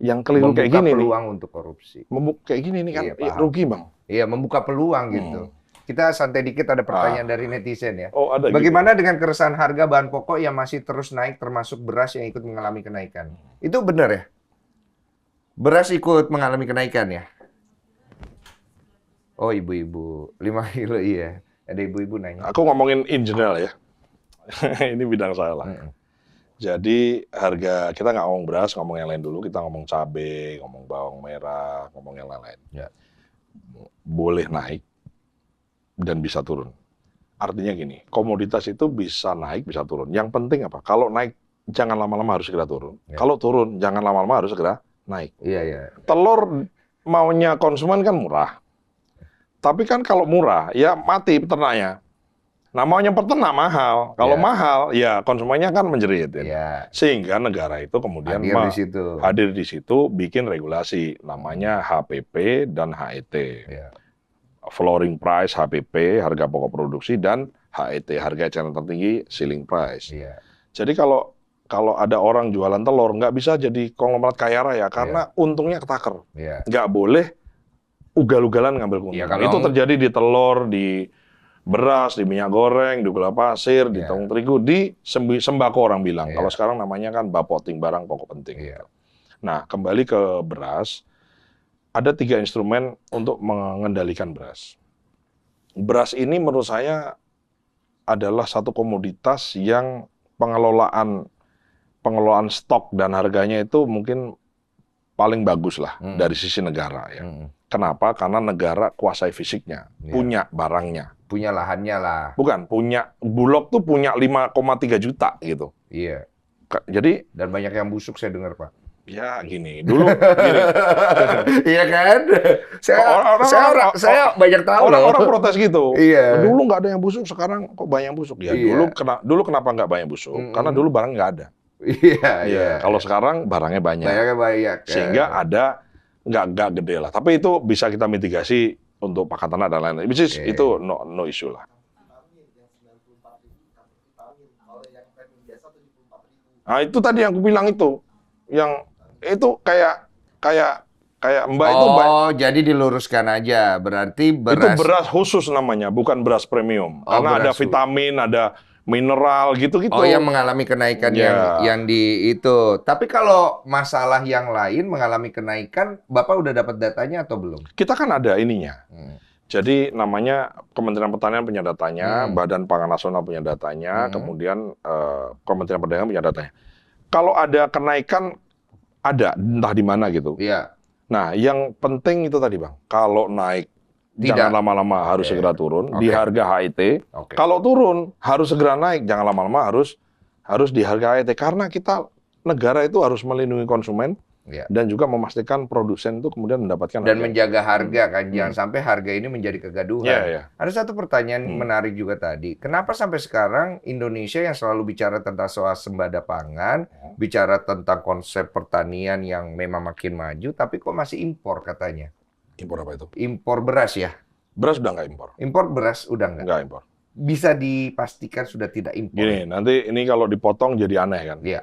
Speaker 2: yang keliru
Speaker 3: Membuka
Speaker 2: kayak gini nih,
Speaker 3: peluang untuk korupsi.
Speaker 2: kayak gini nih kan
Speaker 3: Iya,
Speaker 2: ya,
Speaker 3: paham.
Speaker 2: rugi, Bang.
Speaker 3: Iya, membuka peluang gitu. Kita santai dikit, ada pertanyaan dari netizen ya.
Speaker 2: Oh, ada
Speaker 3: Bagaimana dengan keresahan harga bahan pokok yang masih terus naik termasuk beras yang ikut mengalami kenaikan? Itu benar ya? Beras ikut mengalami kenaikan ya? Oh, ibu-ibu. 5 kilo iya. Ada ibu-ibu nanya.
Speaker 2: Aku ngomongin in general ya. Ini bidang saya lah. Jadi harga, kita nggak ngomong beras, ngomong yang lain dulu. Kita ngomong cabai, ngomong bawang merah, ngomong yang lain-lain.
Speaker 3: Ya.
Speaker 2: Boleh naik dan bisa turun. Artinya gini, komoditas itu bisa naik, bisa turun. Yang penting apa? Kalau naik, jangan lama-lama harus segera turun.
Speaker 3: Ya.
Speaker 2: Kalau turun, jangan lama-lama harus segera naik.
Speaker 3: Iya.
Speaker 2: Telur maunya konsumen kan murah. Tapi kan kalau murah, ya mati peternaknya. Nah, maunya peternak mahal. Kalau
Speaker 3: Ya.
Speaker 2: mahal, ya konsumennya kan menjerit. Ya.
Speaker 3: Iya.
Speaker 2: Sehingga negara itu kemudian hadir di situ, bikin regulasi. Namanya HPP dan HET.
Speaker 3: Iya.
Speaker 2: Flooring price, HPP, harga pokok produksi, dan HET, harga eceran tertinggi, ceiling price.
Speaker 3: Iya.
Speaker 2: Jadi kalau ada orang jualan telur, nggak bisa jadi konglomerat kaya raya, karena untungnya ketaker.
Speaker 3: Iya.
Speaker 2: Nggak boleh ugal-ugalan ngambil keuntungan.
Speaker 3: Iya, kalau
Speaker 2: Itu terjadi di telur, di beras, di minyak goreng, di gula pasir, di tepung terigu, di sembako orang bilang.
Speaker 3: Iya.
Speaker 2: Kalau sekarang namanya kan bapoting, barang pokok penting.
Speaker 3: Iya.
Speaker 2: Nah, kembali ke beras, ada 3 instrumen untuk mengendalikan beras. Beras ini menurut saya adalah satu komoditas yang pengelolaan stok dan harganya itu mungkin paling bagus lah dari sisi negara ya. Kenapa? Karena negara kuasai fisiknya, punya barangnya.
Speaker 3: Punya lahannya lah.
Speaker 2: Bukan, punya Bulog tuh punya 5,3 juta gitu.
Speaker 3: Iya.
Speaker 2: Jadi
Speaker 3: Dan banyak yang busuk saya dengar, Pak.
Speaker 2: ya gini, dulu gini.
Speaker 3: Iya kan? Saya banyak tahu loh.
Speaker 2: Orang protes gitu.
Speaker 3: Iya.
Speaker 2: Dulu nggak ada yang busuk, sekarang kok banyak yang busuk. Ya
Speaker 3: Iya.
Speaker 2: dulu kenapa nggak banyak busuk? Karena dulu barang nggak ada.
Speaker 3: Iya,
Speaker 2: Ya, kalau sekarang barangnya banyak.
Speaker 3: Banyaknya banyak.
Speaker 2: Sehingga ada nggak gede lah. Tapi itu bisa kita mitigasi untuk pakan ternak dan lain-lain. Which is itu no issue lah. Nah, itu tadi yang aku bilang itu. Yang itu kayak Mbak itu
Speaker 3: jadi diluruskan aja. Berarti beras
Speaker 2: itu beras khusus namanya, bukan beras premium. Karena ada
Speaker 3: beras
Speaker 2: vitamin, ada mineral gitu-gitu.
Speaker 3: Oh, yang mengalami kenaikan yang di itu. Tapi kalau masalah yang lain mengalami kenaikan, Bapak udah dapat datanya atau belum?
Speaker 2: Kita kan ada ininya. Jadi namanya Kementerian Pertanian punya datanya, Badan Pangan Nasional punya datanya, kemudian Kementerian Perdagangan punya datanya. Kalau ada kenaikan, ada entah di mana gitu.
Speaker 3: Iya.
Speaker 2: Nah, yang penting itu tadi Bang, kalau naik jangan lama-lama, harus segera turun di harga HIT. Kalau turun harus segera naik, jangan lama-lama, harus di harga HIT karena kita negara itu harus melindungi konsumen dan juga memastikan produsen itu kemudian mendapatkan
Speaker 3: dan menjaga harga kan, jangan sampai harga ini menjadi kegaduhan. Ada satu pertanyaan menarik juga tadi, kenapa sampai sekarang Indonesia yang selalu bicara tentang soal swasembada pangan, bicara tentang konsep pertanian yang memang makin maju, tapi kok masih impor katanya?
Speaker 2: Impor apa itu?
Speaker 3: Impor beras ya?
Speaker 2: Beras udah nggak impor.
Speaker 3: Impor beras udah nggak?
Speaker 2: Nggak impor.
Speaker 3: Bisa dipastikan sudah tidak impor?
Speaker 2: Gini, nanti ini kalau dipotong jadi aneh kan?
Speaker 3: Iya.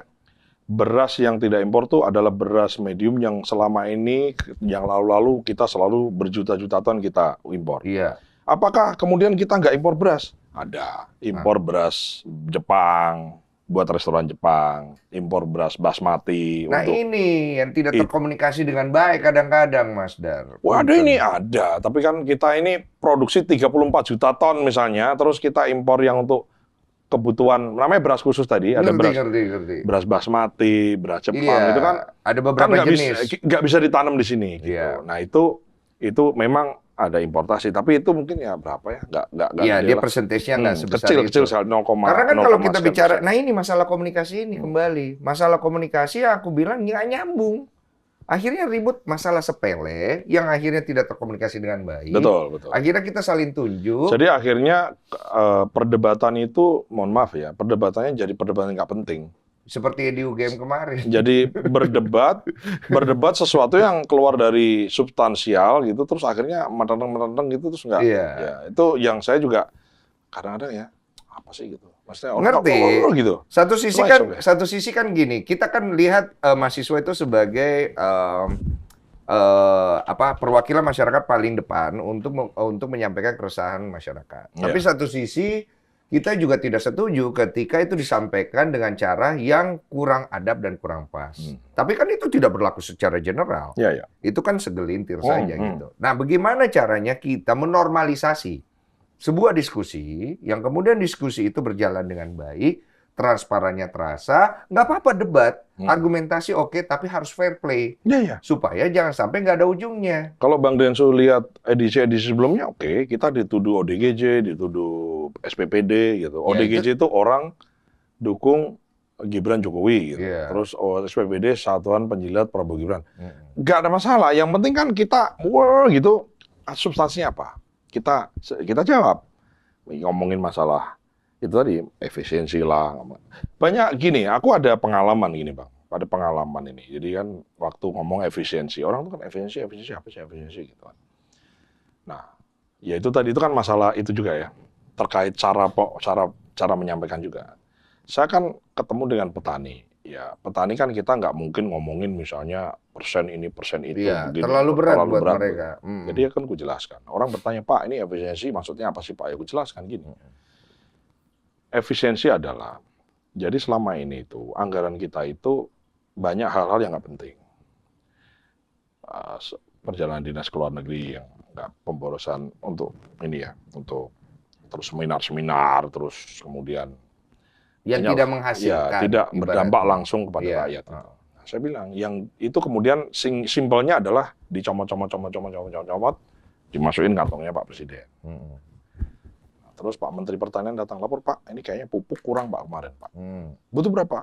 Speaker 2: Beras yang tidak impor tuh adalah beras medium yang selama ini, yang lalu-lalu kita selalu berjuta-juta ton kita impor.
Speaker 3: Iya.
Speaker 2: Apakah kemudian kita nggak impor beras? Ada. Impor beras Jepang, buat restoran Jepang. Impor beras basmati.
Speaker 3: Nah ini yang tidak terkomunikasi dengan baik kadang-kadang, Mas Dar.
Speaker 2: Waduh ini ada, tapi kan kita ini produksi 34 juta ton misalnya, terus kita impor yang untuk kebutuhan, namanya beras khusus tadi, ada beras basmati, beras Jepang, itu kan
Speaker 3: ada beberapa
Speaker 2: kan
Speaker 3: jenis.
Speaker 2: Nggak bisa ditanam di sini. Gitu.
Speaker 3: Iya.
Speaker 2: Nah itu memang ada importasi, tapi itu mungkin ya berapa ya? Nggak
Speaker 3: Iya, dia persentasenya nggak sebesar itu.
Speaker 2: Kecil sekali, 0,
Speaker 3: karena kan kalau kita bicara, nah ini masalah komunikasi ini kembali. Masalah komunikasi aku bilang nggak nyambung. Akhirnya ribut masalah sepele yang akhirnya tidak terkomunikasi dengan baik.
Speaker 2: Betul.
Speaker 3: Akhirnya kita saling tunjuk.
Speaker 2: Jadi akhirnya perdebatan itu, mohon maaf ya, perdebatannya jadi perdebatan nggak penting.
Speaker 3: Seperti di UGM kemarin.
Speaker 2: Jadi berdebat sesuatu yang keluar dari substansial gitu, terus akhirnya menentang gitu, terus nggak.
Speaker 3: Iya.
Speaker 2: Ya, itu yang saya juga kadang-kadang ya, apa sih gitu. Maksudnya
Speaker 3: ngerti.
Speaker 2: Gitu.
Speaker 3: Satu sisi kan gini, kita kan lihat mahasiswa itu sebagai perwakilan masyarakat paling depan untuk menyampaikan keresahan masyarakat. Tapi satu sisi kita juga tidak setuju ketika itu disampaikan dengan cara yang kurang adab dan kurang pas. Tapi kan itu tidak berlaku secara general. Itu kan segelintir saja gitu. Nah, bagaimana caranya kita menormalisasi sebuah diskusi yang kemudian diskusi itu berjalan dengan baik, transparannya terasa, nggak apa-apa debat, argumentasi oke, tapi harus fair play. Supaya jangan sampai nggak ada ujungnya.
Speaker 2: Kalau Bang Densu lihat edisi-edisi sebelumnya, oke, kita dituduh ODGJ, dituduh SPPD gitu. ODGJ itu orang dukung Gibran Jokowi gitu. Terus SPPD Satuan Penjilat Prabowo Gibran. Nggak ada masalah, yang penting kan kita gitu, substansinya apa? Kita jawab. Ngomongin masalah itu tadi, efisiensi lah. Banyak gini, aku ada pengalaman gini Bang. Ada pengalaman ini. Jadi kan waktu ngomong efisiensi, orang tuh kan efisiensi apa sih efisiensi gitu kan. Nah, ya itu tadi itu kan masalah itu juga ya. Terkait cara menyampaikan juga. Saya kan ketemu dengan petani. Ya, petani kan kita nggak mungkin ngomongin misalnya persen ini, persen itu.
Speaker 3: Iya, terlalu berat buat mereka.
Speaker 2: Jadi ya kan ku jelaskan. Orang bertanya, Pak, ini efisiensi maksudnya apa sih Pak? Ya ku jelaskan gini. Efisiensi adalah, jadi selama ini itu, anggaran kita itu banyak hal-hal yang nggak penting. Perjalanan dinas ke luar negeri yang nggak pemborosan untuk ini ya, untuk terus seminar-seminar, terus kemudian
Speaker 3: Yang
Speaker 2: banyak-
Speaker 3: tidak menghasilkan.
Speaker 2: ya, tidak berdampak
Speaker 3: ibaratnya.
Speaker 2: langsung kepada
Speaker 3: Iya.
Speaker 2: rakyat. Nah, saya bilang yang itu kemudian simpelnya adalah dicomot, dimasukin kantongnya Pak Presiden.
Speaker 3: Mm-mm.
Speaker 2: Nah, terus Pak Menteri Pertanian datang lapor, Pak, ini kayaknya pupuk kurang Pak kemarin Pak.
Speaker 3: Mm.
Speaker 2: Butuh berapa?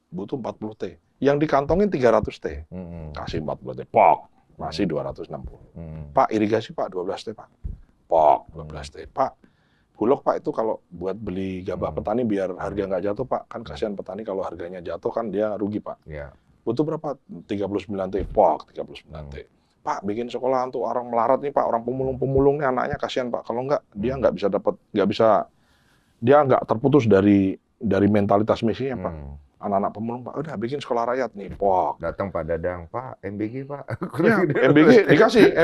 Speaker 2: Butuh 40 T. Yang dikantongin 300 T.
Speaker 3: Mm-mm.
Speaker 2: Kasih 40 T. Pok. Masih 260.
Speaker 3: Mm.
Speaker 2: Pak, irigasi Pak 12 T Pak. Pok, 12 T. Pak, Bulog Pak itu kalau buat beli gabah petani biar harga nggak jatuh Pak. Kan kasihan petani kalau harganya jatuh kan dia rugi Pak.
Speaker 3: Ya.
Speaker 2: Butuh berapa? 39 T. Pok, 39 T. Pak, bikin sekolah untuk orang melarat nih Pak. Orang pemulung-pemulung nih anaknya kasihan Pak. Kalau nggak, dia nggak bisa dapat, dia nggak terputus dari mentalitas misinya Pak. Anak-anak pemulung Pak, udah bikin sekolah rakyat nih. Pok.
Speaker 3: Datang Pak Dadang, Pak, MBG Pak.
Speaker 2: Ya, MBG dikasih.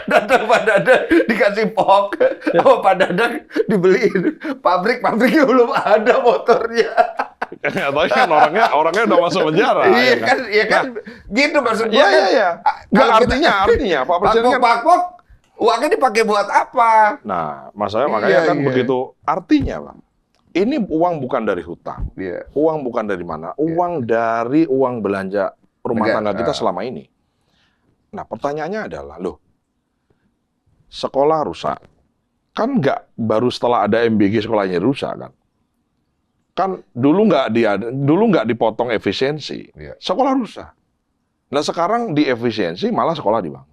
Speaker 3: Datang Pak Dadang dikasih pok. Oh, Pak Dadang dibeliin pabrik-pabriknya belum ada motornya.
Speaker 2: Tapi kan orangnya udah masuk penjara.
Speaker 3: Iya
Speaker 2: ya
Speaker 3: kan, iya kan. Gitu maksud gua kan.
Speaker 2: Iya. Nggak, artinya Pak Presiden kan.
Speaker 3: Pakpok, uangnya dipakai buat apa?
Speaker 2: Nah, makanya kan
Speaker 3: Iya.
Speaker 2: begitu. Artinya Pak, ini uang bukan dari hutang.
Speaker 3: Iya.
Speaker 2: Uang bukan dari mana? Uang dari uang belanja rumah
Speaker 3: Negara.
Speaker 2: tangga kita selama ini. Nah, pertanyaannya adalah, loh, sekolah rusak. Kan nggak baru setelah ada MBG sekolahnya rusak kan? Kan dulu nggak dipotong efisiensi.
Speaker 3: Iya.
Speaker 2: Sekolah rusak. Nah, sekarang di efisiensi malah sekolah dibangun.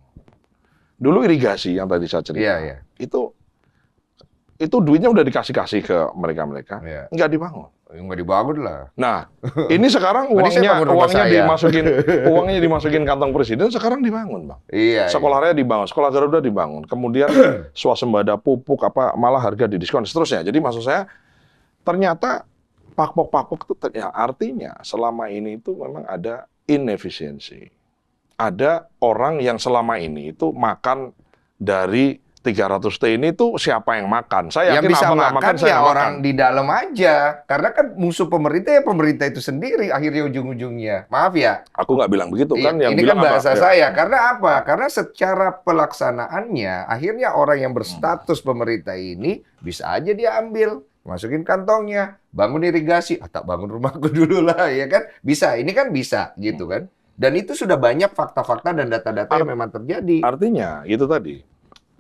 Speaker 2: Dulu irigasi yang tadi saya cerita.
Speaker 3: Iya.
Speaker 2: Itu duitnya udah dikasih ke mereka-mereka,
Speaker 3: Iya.
Speaker 2: nggak dibangun.
Speaker 3: Nggak dibangun lah.
Speaker 2: Nah, ini sekarang
Speaker 3: Mending saya bangun rumah saya.
Speaker 2: uangnya dimasukin kantong presiden, sekarang dibangun, Bang.
Speaker 3: Iya.
Speaker 2: Sekolah raya dibangun, sekolah Garuda dibangun, kemudian swasembada pupuk malah harga didiskon seterusnya. Jadi maksud saya ternyata pakpok itu ya artinya selama ini itu memang ada inefisiensi. Ada orang yang selama ini itu makan dari 300 T ini tuh siapa yang makan? Saya
Speaker 3: Yang
Speaker 2: yakin
Speaker 3: bisa
Speaker 2: abang nggak
Speaker 3: makan
Speaker 2: saya
Speaker 3: ya
Speaker 2: nggak
Speaker 3: orang
Speaker 2: makan.
Speaker 3: di dalam aja. Karena kan musuh pemerintah ya pemerintah itu sendiri akhirnya ujung-ujungnya. Maaf ya.
Speaker 2: Aku nggak bilang begitu kan,
Speaker 3: Iya,
Speaker 2: yang
Speaker 3: ini kan
Speaker 2: bilang apa?
Speaker 3: bahasa
Speaker 2: Ya.
Speaker 3: saya. Karena apa? Karena secara pelaksanaannya akhirnya orang yang berstatus pemerintah ini bisa aja dia ambil, masukin kantongnya, bangun irigasi, tak bangun rumahku dulu lah, ya kan? Bisa, ini kan bisa gitu kan? Dan itu sudah banyak fakta-fakta dan data-data yang memang terjadi.
Speaker 2: Artinya, itu tadi.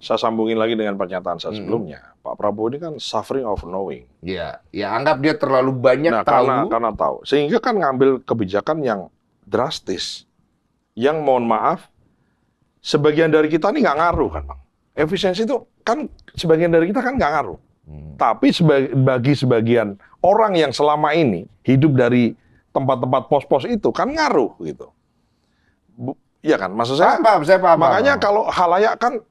Speaker 2: Saya sambungin lagi dengan pernyataan saya sebelumnya. Pak Prabowo ini kan suffering of knowing.
Speaker 3: Ya, ya anggap dia terlalu banyak
Speaker 2: Nah,
Speaker 3: tahu.
Speaker 2: karena tahu. Sehingga kan ngambil kebijakan yang drastis. Yang mohon maaf, sebagian dari kita ini nggak ngaruh kan, Bang. Efisiensi itu kan sebagian dari kita kan nggak ngaruh. Tapi bagi sebagian orang yang selama ini hidup dari tempat-tempat pos-pos itu kan ngaruh gitu. Iya kan, maksud saya.
Speaker 3: Paham, saya paham.
Speaker 2: Makanya
Speaker 3: paham.
Speaker 2: kalau halayak kan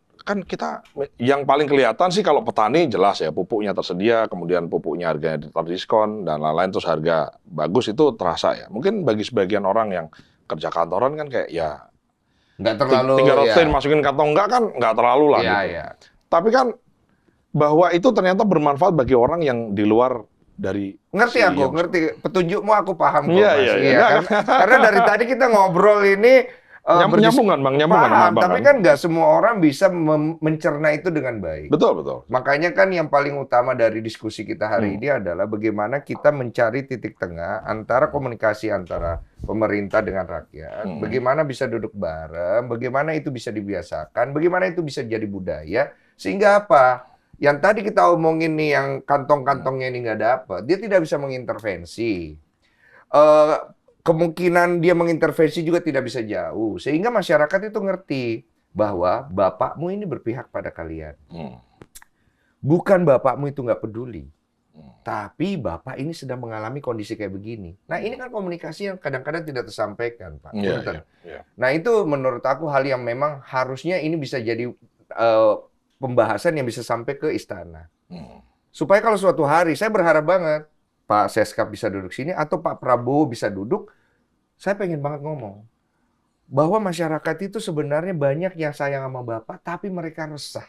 Speaker 2: kita yang paling kelihatan sih kalau petani jelas ya pupuknya tersedia, kemudian pupuknya harganya terdiskon dan lain-lain, terus harga bagus itu terasa ya. Mungkin bagi sebagian orang yang kerja kantoran kan kayak ya
Speaker 3: nggak terlalu
Speaker 2: 300
Speaker 3: ya.
Speaker 2: T masukin kantong enggak kan nggak terlalu lah
Speaker 3: Iya,
Speaker 2: gitu.
Speaker 3: iya.
Speaker 2: Tapi kan bahwa itu ternyata bermanfaat bagi orang yang di luar dari
Speaker 3: Ngerti aku, ngerti. Petunjukmu aku paham kok,
Speaker 2: Iya,
Speaker 3: Mas.
Speaker 2: iya, iya.
Speaker 3: Kan? Karena dari tadi kita ngobrol ini
Speaker 2: nyambungan Bang, nyambungan sama
Speaker 3: paham,
Speaker 2: Abang
Speaker 3: tapi kan nggak semua orang bisa mencerna itu dengan baik.
Speaker 2: Betul.
Speaker 3: Makanya kan yang paling utama dari diskusi kita hari ini adalah bagaimana kita mencari titik tengah antara komunikasi antara pemerintah dengan rakyat, bagaimana bisa duduk bareng, bagaimana itu bisa dibiasakan, bagaimana itu bisa jadi budaya, sehingga apa? Yang tadi kita omongin nih yang kantong-kantongnya ini nggak dapat, dia tidak bisa mengintervensi. Kemungkinan dia mengintervensi juga tidak bisa jauh, sehingga masyarakat itu ngerti bahwa bapakmu ini berpihak pada kalian. Bukan bapakmu itu nggak peduli, tapi bapak ini sedang mengalami kondisi kayak begini. Nah ini kan komunikasi yang kadang-kadang tidak tersampaikan, Pak. Punten.
Speaker 2: Iya.
Speaker 3: Nah itu menurut aku hal yang memang harusnya ini bisa jadi pembahasan yang bisa sampai ke istana. Supaya kalau suatu hari, saya berharap banget Pak Seskap bisa duduk sini atau Pak Prabowo bisa duduk, saya pengen banget ngomong bahwa masyarakat itu sebenarnya banyak yang sayang sama Bapak, tapi mereka resah.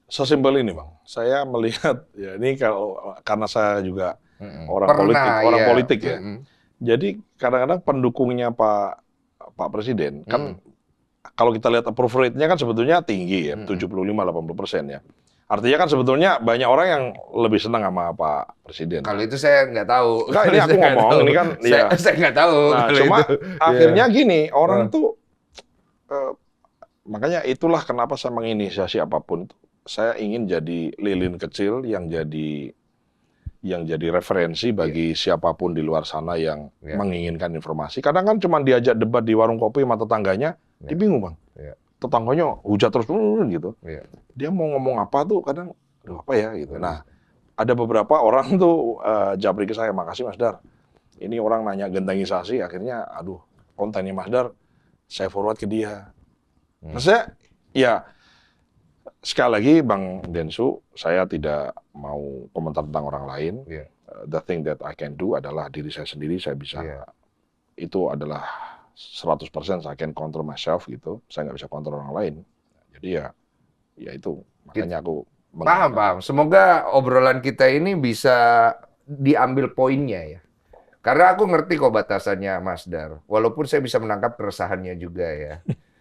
Speaker 2: Sesimpel ini Bang, saya melihat ya ini karena saya juga orang
Speaker 3: Pernah,
Speaker 2: politik ya. Jadi kadang-kadang pendukungnya Pak Presiden kan kalau kita lihat approval rate-nya kan sebetulnya tinggi ya, 75-80% ya. Artinya kan sebetulnya banyak orang yang lebih senang sama Pak Presiden.
Speaker 3: Kalau itu saya nggak tahu.
Speaker 2: Enggak, ini aku ngomong, ini kan
Speaker 3: saya nggak tahu.
Speaker 2: Nah,
Speaker 3: kalau
Speaker 2: cuma
Speaker 3: itu.
Speaker 2: akhirnya gini, orang
Speaker 3: Nah.
Speaker 2: tuh makanya itulah kenapa saya menginisiasi apapun. Saya ingin jadi lilin kecil yang jadi referensi bagi siapapun di luar sana yang menginginkan informasi. Kadang kan cuma diajak debat di warung kopi sama tetangganya, dia bingung, Bang. Tetangganya hujat terus gitu. Dia mau ngomong apa tuh kadang, aduh apa ya gitu. Nah, ada beberapa orang tuh japri ke saya, makasih Mas Dar. Ini orang nanya gentengisasi, akhirnya aduh kontennya Mas Dar, saya forward ke dia. Maksudnya, ya sekali lagi Bang Densu, saya tidak mau komentar tentang orang lain. The thing that I can do adalah diri saya sendiri, saya bisa, itu adalah 100% saya can control myself gitu. Saya nggak bisa kontrol orang lain. Jadi ya itu, makanya aku
Speaker 3: Paham. Semoga obrolan kita ini bisa diambil poinnya ya. Karena aku ngerti kok batasannya Mas Dar. Walaupun saya bisa menangkap keresahannya juga ya.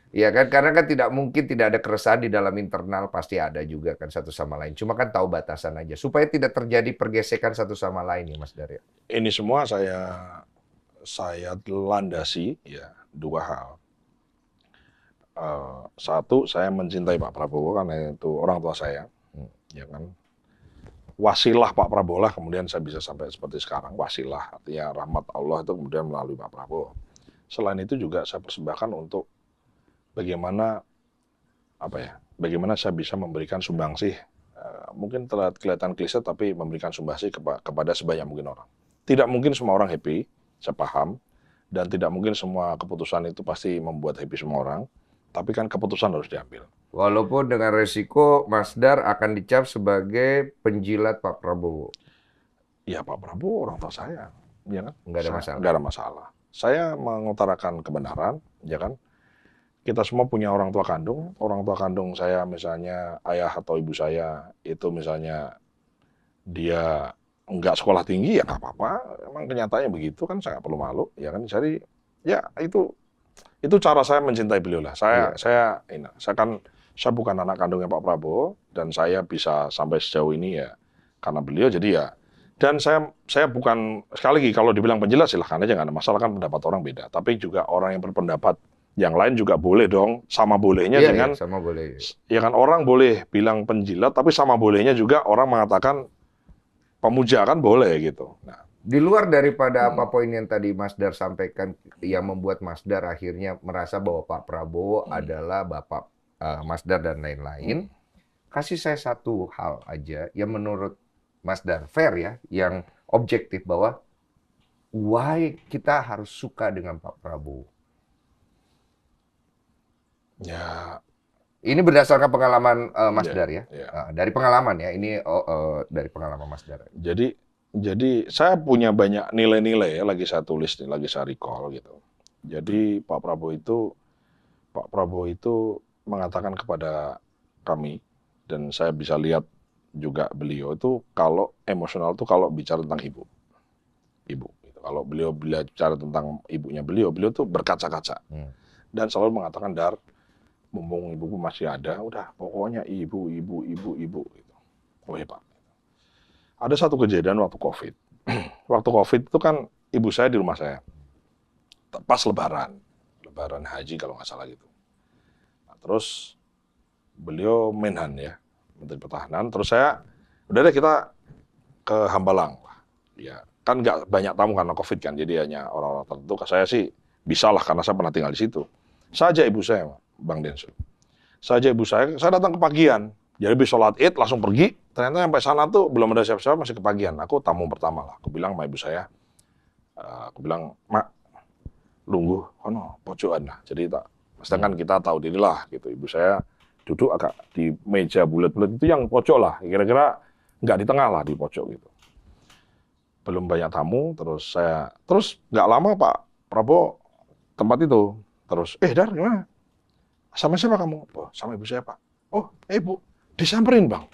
Speaker 3: Iya kan, karena kan tidak mungkin tidak ada keresahan di dalam internal, pasti ada juga kan satu sama lain. Cuma kan tahu batasan aja, supaya tidak terjadi pergesekan satu sama lain ya Mas Dar ya.
Speaker 2: Ini semua saya landasi ya dua hal. Satu, saya mencintai Pak Prabowo karena itu orang tua saya, ya kan. Wasilah Pak Prabowo lah, kemudian saya bisa sampai seperti sekarang. Wasilah, artinya rahmat Allah itu kemudian melalui Pak Prabowo. Selain itu juga saya persembahkan untuk bagaimana saya bisa memberikan sumbangsih, mungkin terlihat kelihatan klise, tapi memberikan sumbangsih kepada sebanyak mungkin orang. Tidak mungkin semua orang happy, saya paham, dan tidak mungkin semua keputusan itu pasti membuat happy semua orang, tapi kan keputusan harus diambil.
Speaker 3: Walaupun dengan resiko Mas Dar akan dicap sebagai penjilat Pak Prabowo.
Speaker 2: Ya Pak Prabowo orang tua saya, ya kan?
Speaker 3: Nggak ada masalah.
Speaker 2: Nggak ada masalah. Saya mengutarakan kebenaran, ya kan? Kita semua punya orang tua kandung saya misalnya ayah atau ibu saya itu misalnya dia nggak sekolah tinggi ya nggak apa-apa, emang kenyataannya begitu kan, saya nggak perlu malu, ya kan. Jadi ya itu cara saya mencintai beliau lah. Saya bukan anak kandungnya Pak Prabowo dan saya bisa sampai sejauh ini ya karena beliau, jadi ya. Dan saya bukan, sekali lagi kalau dibilang penjilat silahkan aja, nggak ada masalah, kan pendapat orang beda. Tapi juga orang yang berpendapat yang lain juga boleh dong, sama bolehnya dengan,
Speaker 3: sama boleh.
Speaker 2: Ya kan, orang boleh bilang penjilat, tapi sama bolehnya juga orang mengatakan pemuja, kan boleh gitu. Nah,
Speaker 3: di luar daripada apa poin yang tadi Mas Dar sampaikan yang membuat Mas Dar akhirnya merasa bahwa Pak Prabowo adalah Bapak Mas Dar dan lain-lain, kasih saya satu hal aja yang menurut Mas Dar fair ya, yang objektif, bahwa why kita harus suka dengan Pak Prabowo.
Speaker 2: ya
Speaker 3: Ini berdasarkan pengalaman Mas
Speaker 2: Ya,
Speaker 3: Dar ya.
Speaker 2: ya.
Speaker 3: Dari pengalaman ya. Ini dari pengalaman Mas Dar.
Speaker 2: Jadi saya punya banyak nilai-nilai ya, lagi saya tulis nih, lagi saya recall gitu. Jadi Pak Prabowo itu mengatakan kepada kami, dan saya bisa lihat juga beliau itu kalau emosional tuh kalau bicara tentang ibu. Gitu. Kalau beliau bicara tentang ibunya beliau tuh berkaca-kaca. Dan selalu mengatakan, Dar, mumpung ibuku masih ada, udah pokoknya ibu gitu. Oh ya Pak. Ada satu kejadian waktu COVID. Waktu COVID itu kan ibu saya di rumah saya. Pas lebaran haji kalau nggak salah gitu. Nah, terus beliau menhan ya, Menteri Pertahanan. Terus saya, udah deh kita ke Hambalang. Ya, kan nggak banyak tamu karena COVID kan, jadi hanya orang-orang tertentu. Saya sih bisa lah karena saya pernah tinggal di situ. Saja ibu saya, Bang Densu. Saja ibu saya datang kepagian. Jadi habis sholat Id langsung pergi. Ternyata sampai sana tuh belum ada siapa-siapa, masih kepagian. Aku tamu pertama lah. Aku bilang sama ibu saya, aku bilang, Mak, lungguh, pojokan lah. Jadi sedangkan kita tahu diri lah gitu. Ibu saya duduk agak di meja bulat-bulat itu yang pojok lah. Kira-kira nggak di tengah lah, di pojok gitu. Belum banyak tamu, terus nggak lama Pak Prabowo tempat itu. Terus, Dar gimana? Sama siapa kamu? Oh, sama ibu saya Pak. Oh, ibu, disamperin Bang.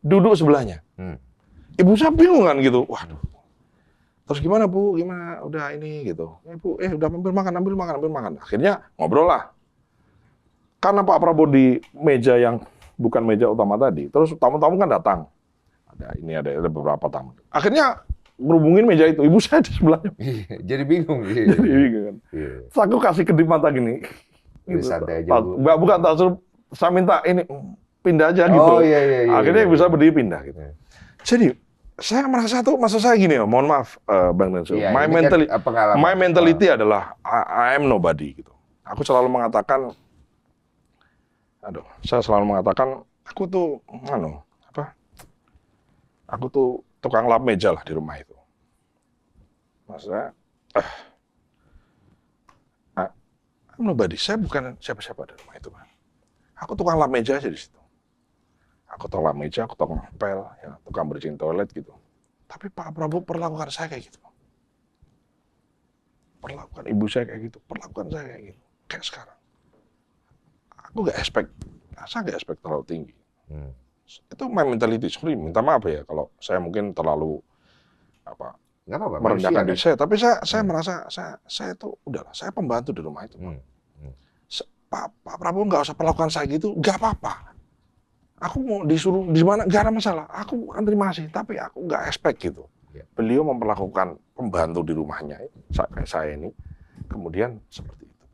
Speaker 2: Duduk sebelahnya. Ibu saya bingung kan gitu. Waduh. Terus gimana Bu? Gimana? Udah ini gitu. Bu, udah ambil makan. Akhirnya ngobrol lah. Karena Pak Prabowo di meja yang bukan meja utama tadi. Terus tamu-tamu kan datang. Ada beberapa tamu. Akhirnya berhubungin meja itu, ibu saya di sebelahnya.
Speaker 3: Jadi bingung.
Speaker 2: Jadi bingung kan. Terus aku kasih kedip mata gini.
Speaker 3: Santai aja, Bu.
Speaker 2: Bukan, saya minta ini pindah aja gitu.
Speaker 3: Oh iya.
Speaker 2: Akhirnya ibu saya berdiri pindah gitu. Jadi saya merasa tuh, maksud saya gini, mohon maaf Bang Densu,
Speaker 3: Iya,
Speaker 2: my
Speaker 3: ini kan
Speaker 2: my mentality adalah I am nobody gitu. Aku selalu mengatakan, saya selalu mengatakan aku tuh aku tuh tukang lap meja lah di rumah itu. Maksudnya, I'm nobody. Saya bukan siapa-siapa di rumah itu, Bang. Aku tukang lap meja aja di situ. Aku tukang lap meja, aku tukang ngepel, ya, tukang bersihin toilet gitu. Tapi Pak Prabowo perlakukan saya kayak gitu. Perlakukan ibu saya kayak gitu, perlakukan saya kayak gitu. Kayak sekarang. Aku saya nggak expect terlalu tinggi. Itu my mentality. Sorry, minta maaf ya kalau saya mungkin terlalu
Speaker 3: Nggak apa-apa,
Speaker 2: merendahkan
Speaker 3: manusia,
Speaker 2: diri saya. Tapi saya merasa saya itu udahlah, saya pembantu di rumah itu. Pak Prabowo nggak usah perlakukan saya gitu, nggak apa-apa. Aku mau disuruh di mana, nggak ada masalah. Aku akan terima kasih, tapi aku nggak expect gitu. Beliau memperlakukan pembantu di rumahnya, saya ini, kemudian seperti itu.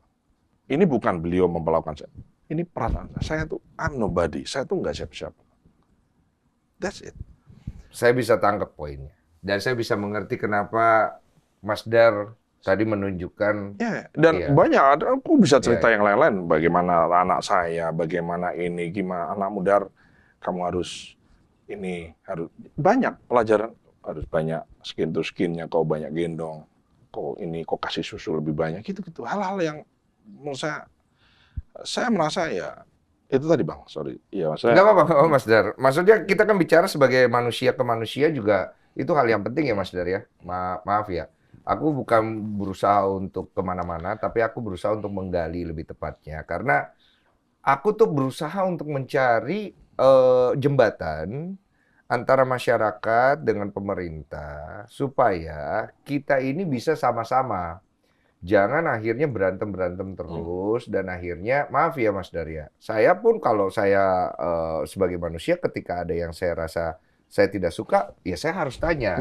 Speaker 2: Ini bukan beliau memperlakukan saya. Ini perasaan saya tuh, I'm nobody. Saya tuh nggak siapa-siapa. That's it.
Speaker 3: Saya bisa tangkap poinnya. Dan saya bisa mengerti kenapa Mas Dar tadi menunjukkan.
Speaker 2: Dan banyak, aku bisa cerita yang lain-lain. Bagaimana anak saya, bagaimana ini, gimana anak muda, kamu harus banyak pelajaran, harus banyak skin to skinnya, kau banyak gendong, kau kasih susu lebih banyak, gitu-gitu. Hal-hal yang menurut saya merasa ya, itu tadi Bang, sorry. Ya,
Speaker 3: nggak apa-apa Mas Dar. Maksudnya kita kan bicara sebagai manusia ke manusia juga, itu hal yang penting ya Mas Dar ya. Maaf ya. Aku bukan berusaha untuk kemana-mana, tapi aku berusaha untuk menggali lebih tepatnya. Karena aku tuh berusaha untuk mencari jembatan antara masyarakat dengan pemerintah, supaya kita ini bisa sama-sama. Jangan akhirnya berantem-berantem terus, dan akhirnya, maaf ya Mas Darya, saya pun kalau saya sebagai manusia ketika ada yang saya rasa saya tidak suka, ya saya harus tanya.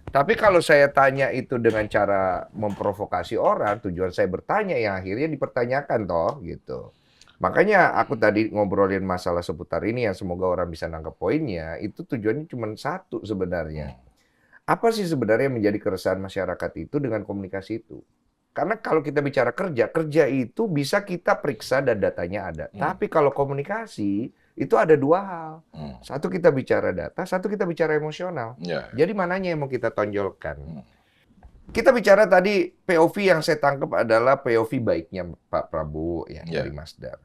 Speaker 3: Tapi kalau saya tanya itu dengan cara memprovokasi orang, tujuan saya bertanya yang akhirnya dipertanyakan toh gitu. Makanya aku tadi ngobrolin masalah seputar ini yang semoga orang bisa nangkep poinnya, itu tujuannya cuma satu sebenarnya. Apa sih sebenarnya yang menjadi keresahan masyarakat itu dengan komunikasi itu? Karena kalau kita bicara kerja itu bisa kita periksa dan datanya ada. Tapi kalau komunikasi, itu ada dua hal. Satu kita bicara data, satu kita bicara emosional. Jadi mananya yang mau kita tonjolkan? Kita bicara tadi POV yang saya tangkap adalah POV baiknya Pak Prabowo ya, dari Mas Dar.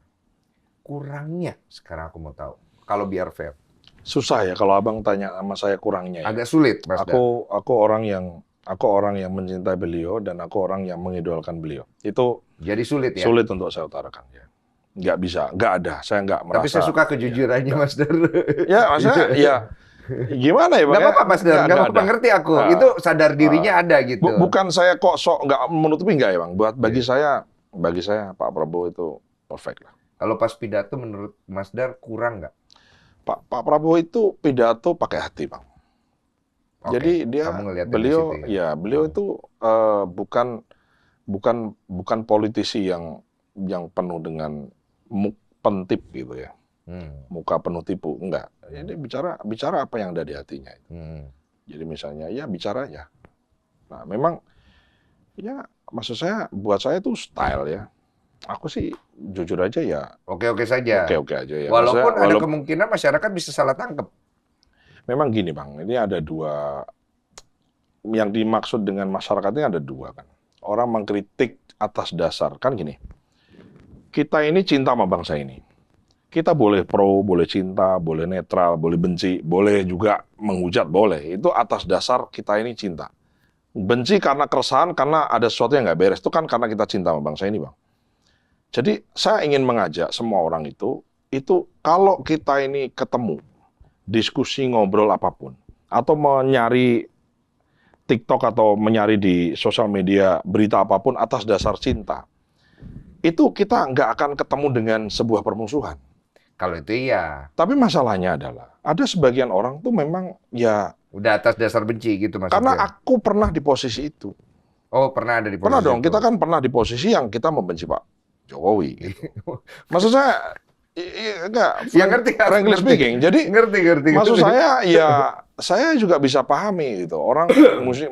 Speaker 3: Kurangnya sekarang aku mau tahu. Kalau biar fair.
Speaker 2: Susah ya kalau Abang tanya sama saya kurangnya. Ya.
Speaker 3: Agak sulit Mas Dar.
Speaker 2: Aku orang yang mencintai beliau dan aku orang yang mengidolakan beliau. Itu
Speaker 3: jadi sulit ya?
Speaker 2: Sulit untuk saya utarakan ya. Nggak bisa, nggak ada. Saya nggak merasa.
Speaker 3: Tapi saya suka kejujurannya Mas Dar.
Speaker 2: Ya, maksudnya ya gimana ya Bang?
Speaker 3: Nggak apa-apa Mas Dar, nggak apa-apa, ngerti aku. Itu sadar dirinya ada gitu.
Speaker 2: Bukan saya kok sok nggak menutupi nggak ya Bang. Bagi saya Pak Prabowo itu perfect lah.
Speaker 3: Kalau pas pidato menurut Mas Dar kurang nggak?
Speaker 2: Pak Prabowo itu pidato pakai hati Bang. Jadi beliau itu bukan politisi yang penuh dengan pentip gitu ya, muka penuh tipu, enggak. Jadi bicara apa yang ada di hatinya itu. Jadi misalnya ya bicara ya. Nah memang ya maksud saya buat saya itu style ya. Aku sih jujur aja ya.
Speaker 3: Oke-oke saja.
Speaker 2: Oke-oke aja ya.
Speaker 3: Walaupun ada kemungkinan masyarakat bisa salah tangkap.
Speaker 2: Memang gini Bang, ini ada dua, yang dimaksud dengan masyarakat ini ada dua kan. Orang mengkritik atas dasar, kan gini, kita ini cinta sama bangsa ini. Kita boleh pro, boleh cinta, boleh netral, boleh benci, boleh juga menghujat, boleh. Itu atas dasar kita ini cinta. Benci karena keresahan, karena ada sesuatu yang nggak beres, itu kan karena kita cinta sama bangsa ini Bang. Jadi saya ingin mengajak semua orang itu kalau kita ini ketemu, diskusi ngobrol apapun, atau menyari TikTok atau menyari di sosial media berita apapun atas dasar cinta, itu kita nggak akan ketemu dengan sebuah permusuhan.
Speaker 3: Kalau itu iya.
Speaker 2: Tapi masalahnya adalah ada sebagian orang tuh memang ya
Speaker 3: Udah atas dasar benci gitu maksudnya.
Speaker 2: karena aku pernah di posisi itu.
Speaker 3: Oh, pernah ada di posisi
Speaker 2: Pernah dong,
Speaker 3: itu.
Speaker 2: kita kan pernah di posisi yang kita membenci Pak Jokowi gitu. Maksud saya enggak,
Speaker 3: Ya, ngerti,
Speaker 2: frankly
Speaker 3: ngerti.
Speaker 2: speaking. Jadi
Speaker 3: Ngerti.
Speaker 2: maksud saya ya saya juga bisa pahami gitu. Orang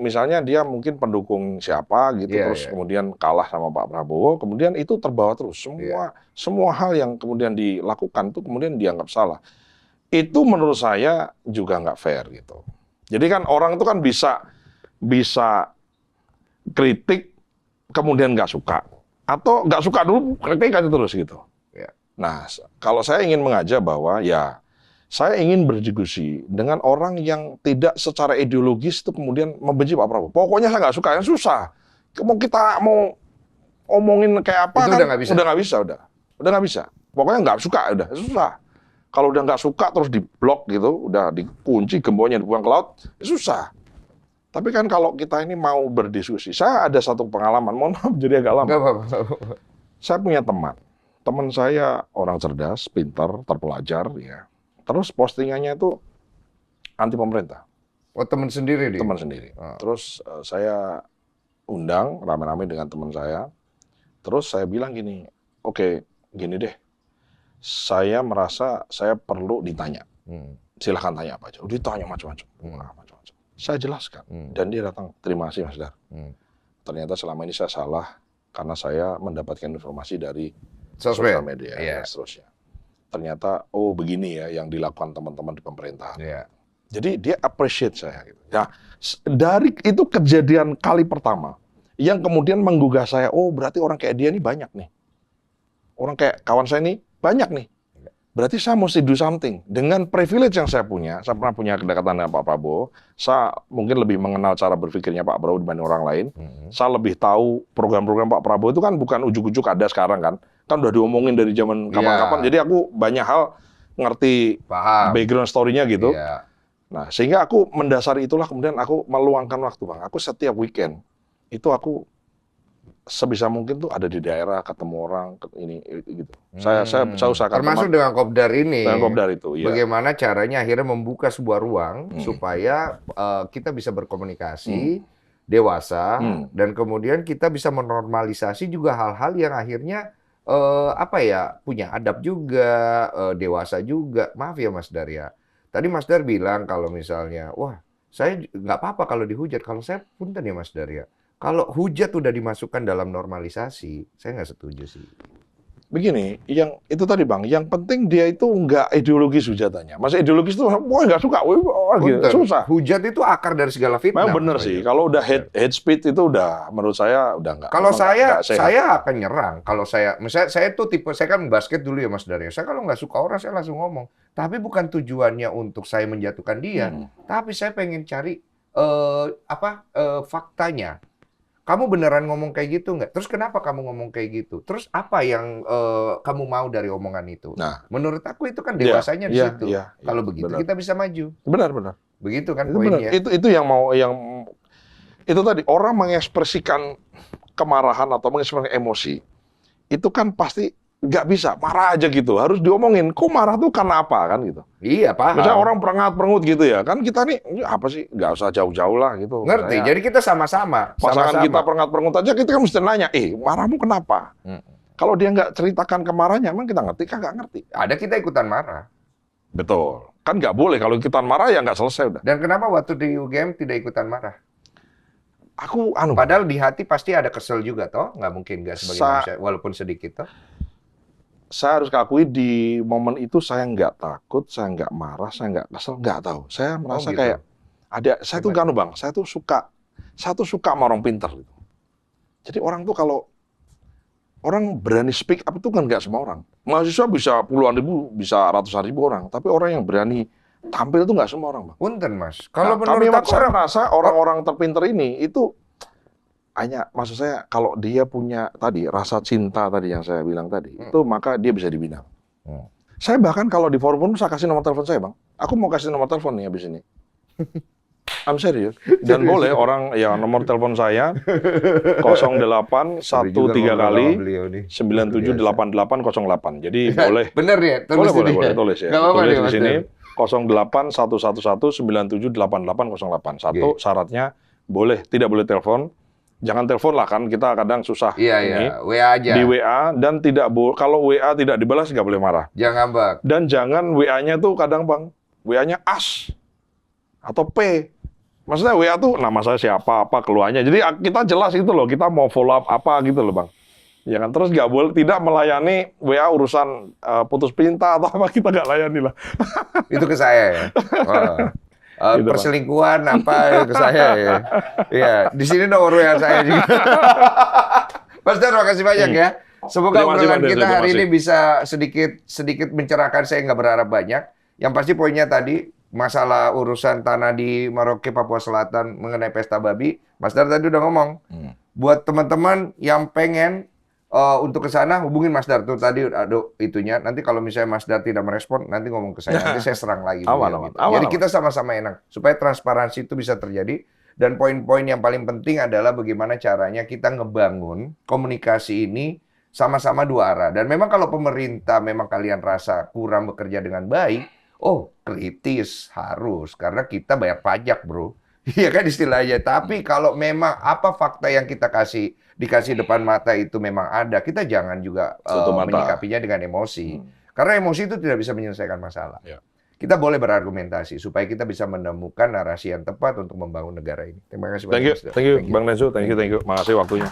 Speaker 2: misalnya dia mungkin pendukung siapa gitu
Speaker 3: Iya,
Speaker 2: terus
Speaker 3: iya.
Speaker 2: kemudian kalah sama Pak Prabowo, kemudian itu terbawa terus. Semua hal yang kemudian dilakukan itu kemudian dianggap salah. Itu menurut saya juga nggak fair gitu. Jadi kan orang itu kan bisa kritik kemudian nggak suka atau nggak suka dulu kritik aja terus gitu.
Speaker 3: Ya.
Speaker 2: Nah, kalau saya ingin mengajak bahwa ya saya ingin berdiskusi dengan orang yang tidak secara ideologis itu kemudian membenci Pak Prabowo. Pokoknya saya nggak suka, yang susah. Kita mau omongin kayak apa
Speaker 3: Itu
Speaker 2: kan
Speaker 3: udah nggak bisa?
Speaker 2: udah nggak bisa. Pokoknya nggak suka udah susah. Kalau udah nggak suka terus diblok gitu, udah dikunci gemboknya dibuang ke laut, susah. Tapi kan kalau kita ini mau berdiskusi, saya ada satu pengalaman, mohon maaf jadi agak lama.
Speaker 3: Nggak apa-apa.
Speaker 2: Saya punya teman saya orang cerdas, pintar, terpelajar, ya. Terus postingannya itu anti pemerintah,
Speaker 3: Oh, teman sendiri dia?
Speaker 2: teman sendiri.
Speaker 3: Ah.
Speaker 2: Terus saya undang rame-rame dengan teman saya. Terus saya bilang gini, oke, gini deh, saya merasa saya perlu ditanya. Silahkan tanya apa aja. Ditanya macam-macam. Macam-macam. Saya jelaskan. Dan dia datang, terima kasih Mas Dar. Ternyata selama ini saya salah karena saya mendapatkan informasi dari sosial media dan seterusnya. Ternyata, oh begini ya yang dilakukan teman-teman di pemerintahan.
Speaker 3: Iya.
Speaker 2: Jadi dia appreciate saya. Gitu. Nah, dari itu kejadian kali pertama yang kemudian menggugah saya, oh berarti orang kayak dia ini banyak nih. Orang kayak kawan saya ini banyak nih. Berarti saya mesti do something. Dengan privilege yang saya punya, saya pernah punya kedekatan dengan Pak Prabowo, saya mungkin lebih mengenal cara berpikirnya Pak Prabowo dibanding orang lain. Saya lebih tahu program-program Pak Prabowo itu kan bukan ujuk-ujuk ada sekarang kan. Kan udah diomongin dari zaman kapan-kapan. Jadi aku banyak hal ngerti background story-nya gitu.
Speaker 3: Iya.
Speaker 2: Nah, sehingga aku mendasari itulah kemudian aku meluangkan waktu, Bang. Aku setiap weekend itu aku sebisa mungkin tuh ada di daerah, ketemu orang, ini gitu. Saya usahakan.
Speaker 3: Termasuk dengan Kopdar ini.
Speaker 2: Dengan Kopdar itu, iya.
Speaker 3: Bagaimana caranya akhirnya membuka sebuah ruang supaya kita bisa berkomunikasi dewasa dan kemudian kita bisa menormalisasi juga hal-hal yang akhirnya punya adab juga, dewasa juga. Maaf ya Mas Dar ya. Tadi Mas Dar bilang kalau misalnya, wah saya nggak apa-apa kalau dihujat. Kalau saya punten ya Mas Dar ya. Kalau hujat udah dimasukkan dalam normalisasi, saya nggak setuju sih.
Speaker 2: Begini, yang itu tadi Bang, yang penting dia itu nggak ideologis hujatannya. Masa ideologis itu, wah nggak suka, wah gitu, susah.
Speaker 3: Hujat itu akar dari segala fitnah.
Speaker 2: Memang bener sih, kalau udah hate speech itu udah, menurut saya udah nggak.
Speaker 3: Kalau saya
Speaker 2: sehat.
Speaker 3: akan nyerang. Kalau misalnya saya tuh tipe, saya kan basket dulu ya Mas Daryo. Saya kalau nggak suka orang, saya langsung ngomong. Tapi bukan tujuannya untuk saya menjatuhkan dia, tapi saya pengen cari faktanya. Kamu beneran ngomong kayak gitu nggak? Terus kenapa kamu ngomong kayak gitu? Terus apa yang kamu mau dari omongan itu?
Speaker 2: Nah,
Speaker 3: menurut aku itu kan dewasanya di situ. Kalau begitu
Speaker 2: benar.
Speaker 3: kita bisa maju.
Speaker 2: Benar.
Speaker 3: Begitu kan
Speaker 2: Itu
Speaker 3: poinnya.
Speaker 2: Itu yang itu tadi orang mengekspresikan kemarahan atau mengekspresikan emosi. Itu kan pasti nggak bisa marah aja gitu, harus diomongin. Kok marah tuh karena apa kan gitu?
Speaker 3: Iya paham.
Speaker 2: Misalnya orang perengat-perengut gitu ya, kan kita nih ini apa sih? Nggak usah jauh-jauh lah gitu.
Speaker 3: Ngerti.
Speaker 2: Misalnya,
Speaker 3: Jadi kita sama-sama.
Speaker 2: pasangan kita perengat-perengut aja, kita kan mesti nanya, marahmu kenapa? Kalau dia nggak ceritakan kemarahannya, emang kita ngerti? Kan nggak ngerti.
Speaker 3: Ada kita ikutan marah.
Speaker 2: Betul. Kan nggak boleh kalau ikutan marah ya nggak selesai udah.
Speaker 3: Dan kenapa waktu di UGM tidak ikutan marah?
Speaker 2: Aku
Speaker 3: Padahal di hati pasti ada kesel juga toh, nggak mungkin nggak sebagai manusia, walaupun sedikit toh.
Speaker 2: Saya harus akui di momen itu saya nggak takut, saya nggak marah, saya nggak kesel, nggak tahu. Saya merasa
Speaker 3: gitu.
Speaker 2: kayak saya tuh kan Bang, saya tuh suka sama orang pintar gitu. Jadi orang tuh kalau orang berani speak up itu kan nggak semua orang. Mahasiswa bisa puluhan ribu, bisa ratusan ribu orang, tapi orang yang berani tampil itu nggak semua orang, Bang.
Speaker 3: Punten Mas. Kalau
Speaker 2: tapi
Speaker 3: menurut aku
Speaker 2: saya rasa orang-orang terpintar ini itu hanya, maksud saya kalau dia punya tadi rasa cinta tadi yang saya bilang tadi, itu maka dia bisa dibina. Saya bahkan kalau di forum saya kasih nomor telepon saya, Bang. Aku mau kasih nomor telepon nih habis ini. I'm serious. Dan boleh orang, ya nomor telepon saya 0813 kali 978808. Jadi boleh.
Speaker 3: Bener ya?
Speaker 2: Boleh tulis ya.
Speaker 3: Nggak apa-apa
Speaker 2: Tulis
Speaker 3: nih,
Speaker 2: di
Speaker 3: Mas
Speaker 2: sini
Speaker 3: Der.
Speaker 2: 0811978808. Satu syaratnya boleh, tidak boleh telepon. Jangan telepon lah kan, kita kadang susah.
Speaker 3: Iya, WA aja.
Speaker 2: Di WA, dan kalau WA tidak dibalas nggak boleh marah.
Speaker 3: Jangan ngambek.
Speaker 2: Dan jangan WA-nya tuh kadang Bang, WA-nya as atau P. Maksudnya WA tuh nama saya siapa, apa keluarnya. Jadi kita jelas gitu loh, kita mau follow up apa gitu loh Bang. Ya kan, terus nggak boleh tidak melayani WA urusan putus cinta atau apa, kita nggak layani lah.
Speaker 3: Itu ke saya ya.
Speaker 2: Gitu,
Speaker 3: perselingkuhan apa ke saya ya. Iya, di sini nomor WA saya juga. Mas Der, makasih banyak ya. Semoga
Speaker 2: Terima kasih,
Speaker 3: obrolan
Speaker 2: Bang Der,
Speaker 3: kita
Speaker 2: terima
Speaker 3: hari
Speaker 2: kasih.
Speaker 3: ini bisa sedikit mencerahkan. Saya nggak berharap banyak. Yang pasti poinnya tadi, masalah urusan tanah di Merauke, Papua Selatan mengenai pesta babi, Mas Dar tadi udah ngomong. Buat teman-teman yang pengen untuk ke sana, hubungin Mas Dar tuh tadi ada itunya. Nanti kalau misalnya Mas Dar tidak merespon, nanti ngomong ke saya. Nanti saya serang lagi.
Speaker 2: Aman.
Speaker 3: Jadi kita sama-sama enak supaya transparansi itu bisa terjadi. Dan poin-poin yang paling penting adalah bagaimana caranya kita ngebangun komunikasi ini sama-sama dua arah. Dan memang kalau pemerintah memang kalian rasa kurang bekerja dengan baik, kritis harus, karena kita bayar pajak, bro. Iya kan istilahnya. Tapi kalau memang apa fakta yang kita dikasih depan mata itu memang ada, kita jangan juga menyikapinya dengan emosi. Karena emosi itu tidak bisa menyelesaikan masalah.
Speaker 2: Ya.
Speaker 3: Kita boleh berargumentasi supaya kita bisa menemukan narasi yang tepat untuk membangun negara ini. Terima kasih banyak.
Speaker 2: Thank you Bang Nenzo, thank you. Makasih waktunya.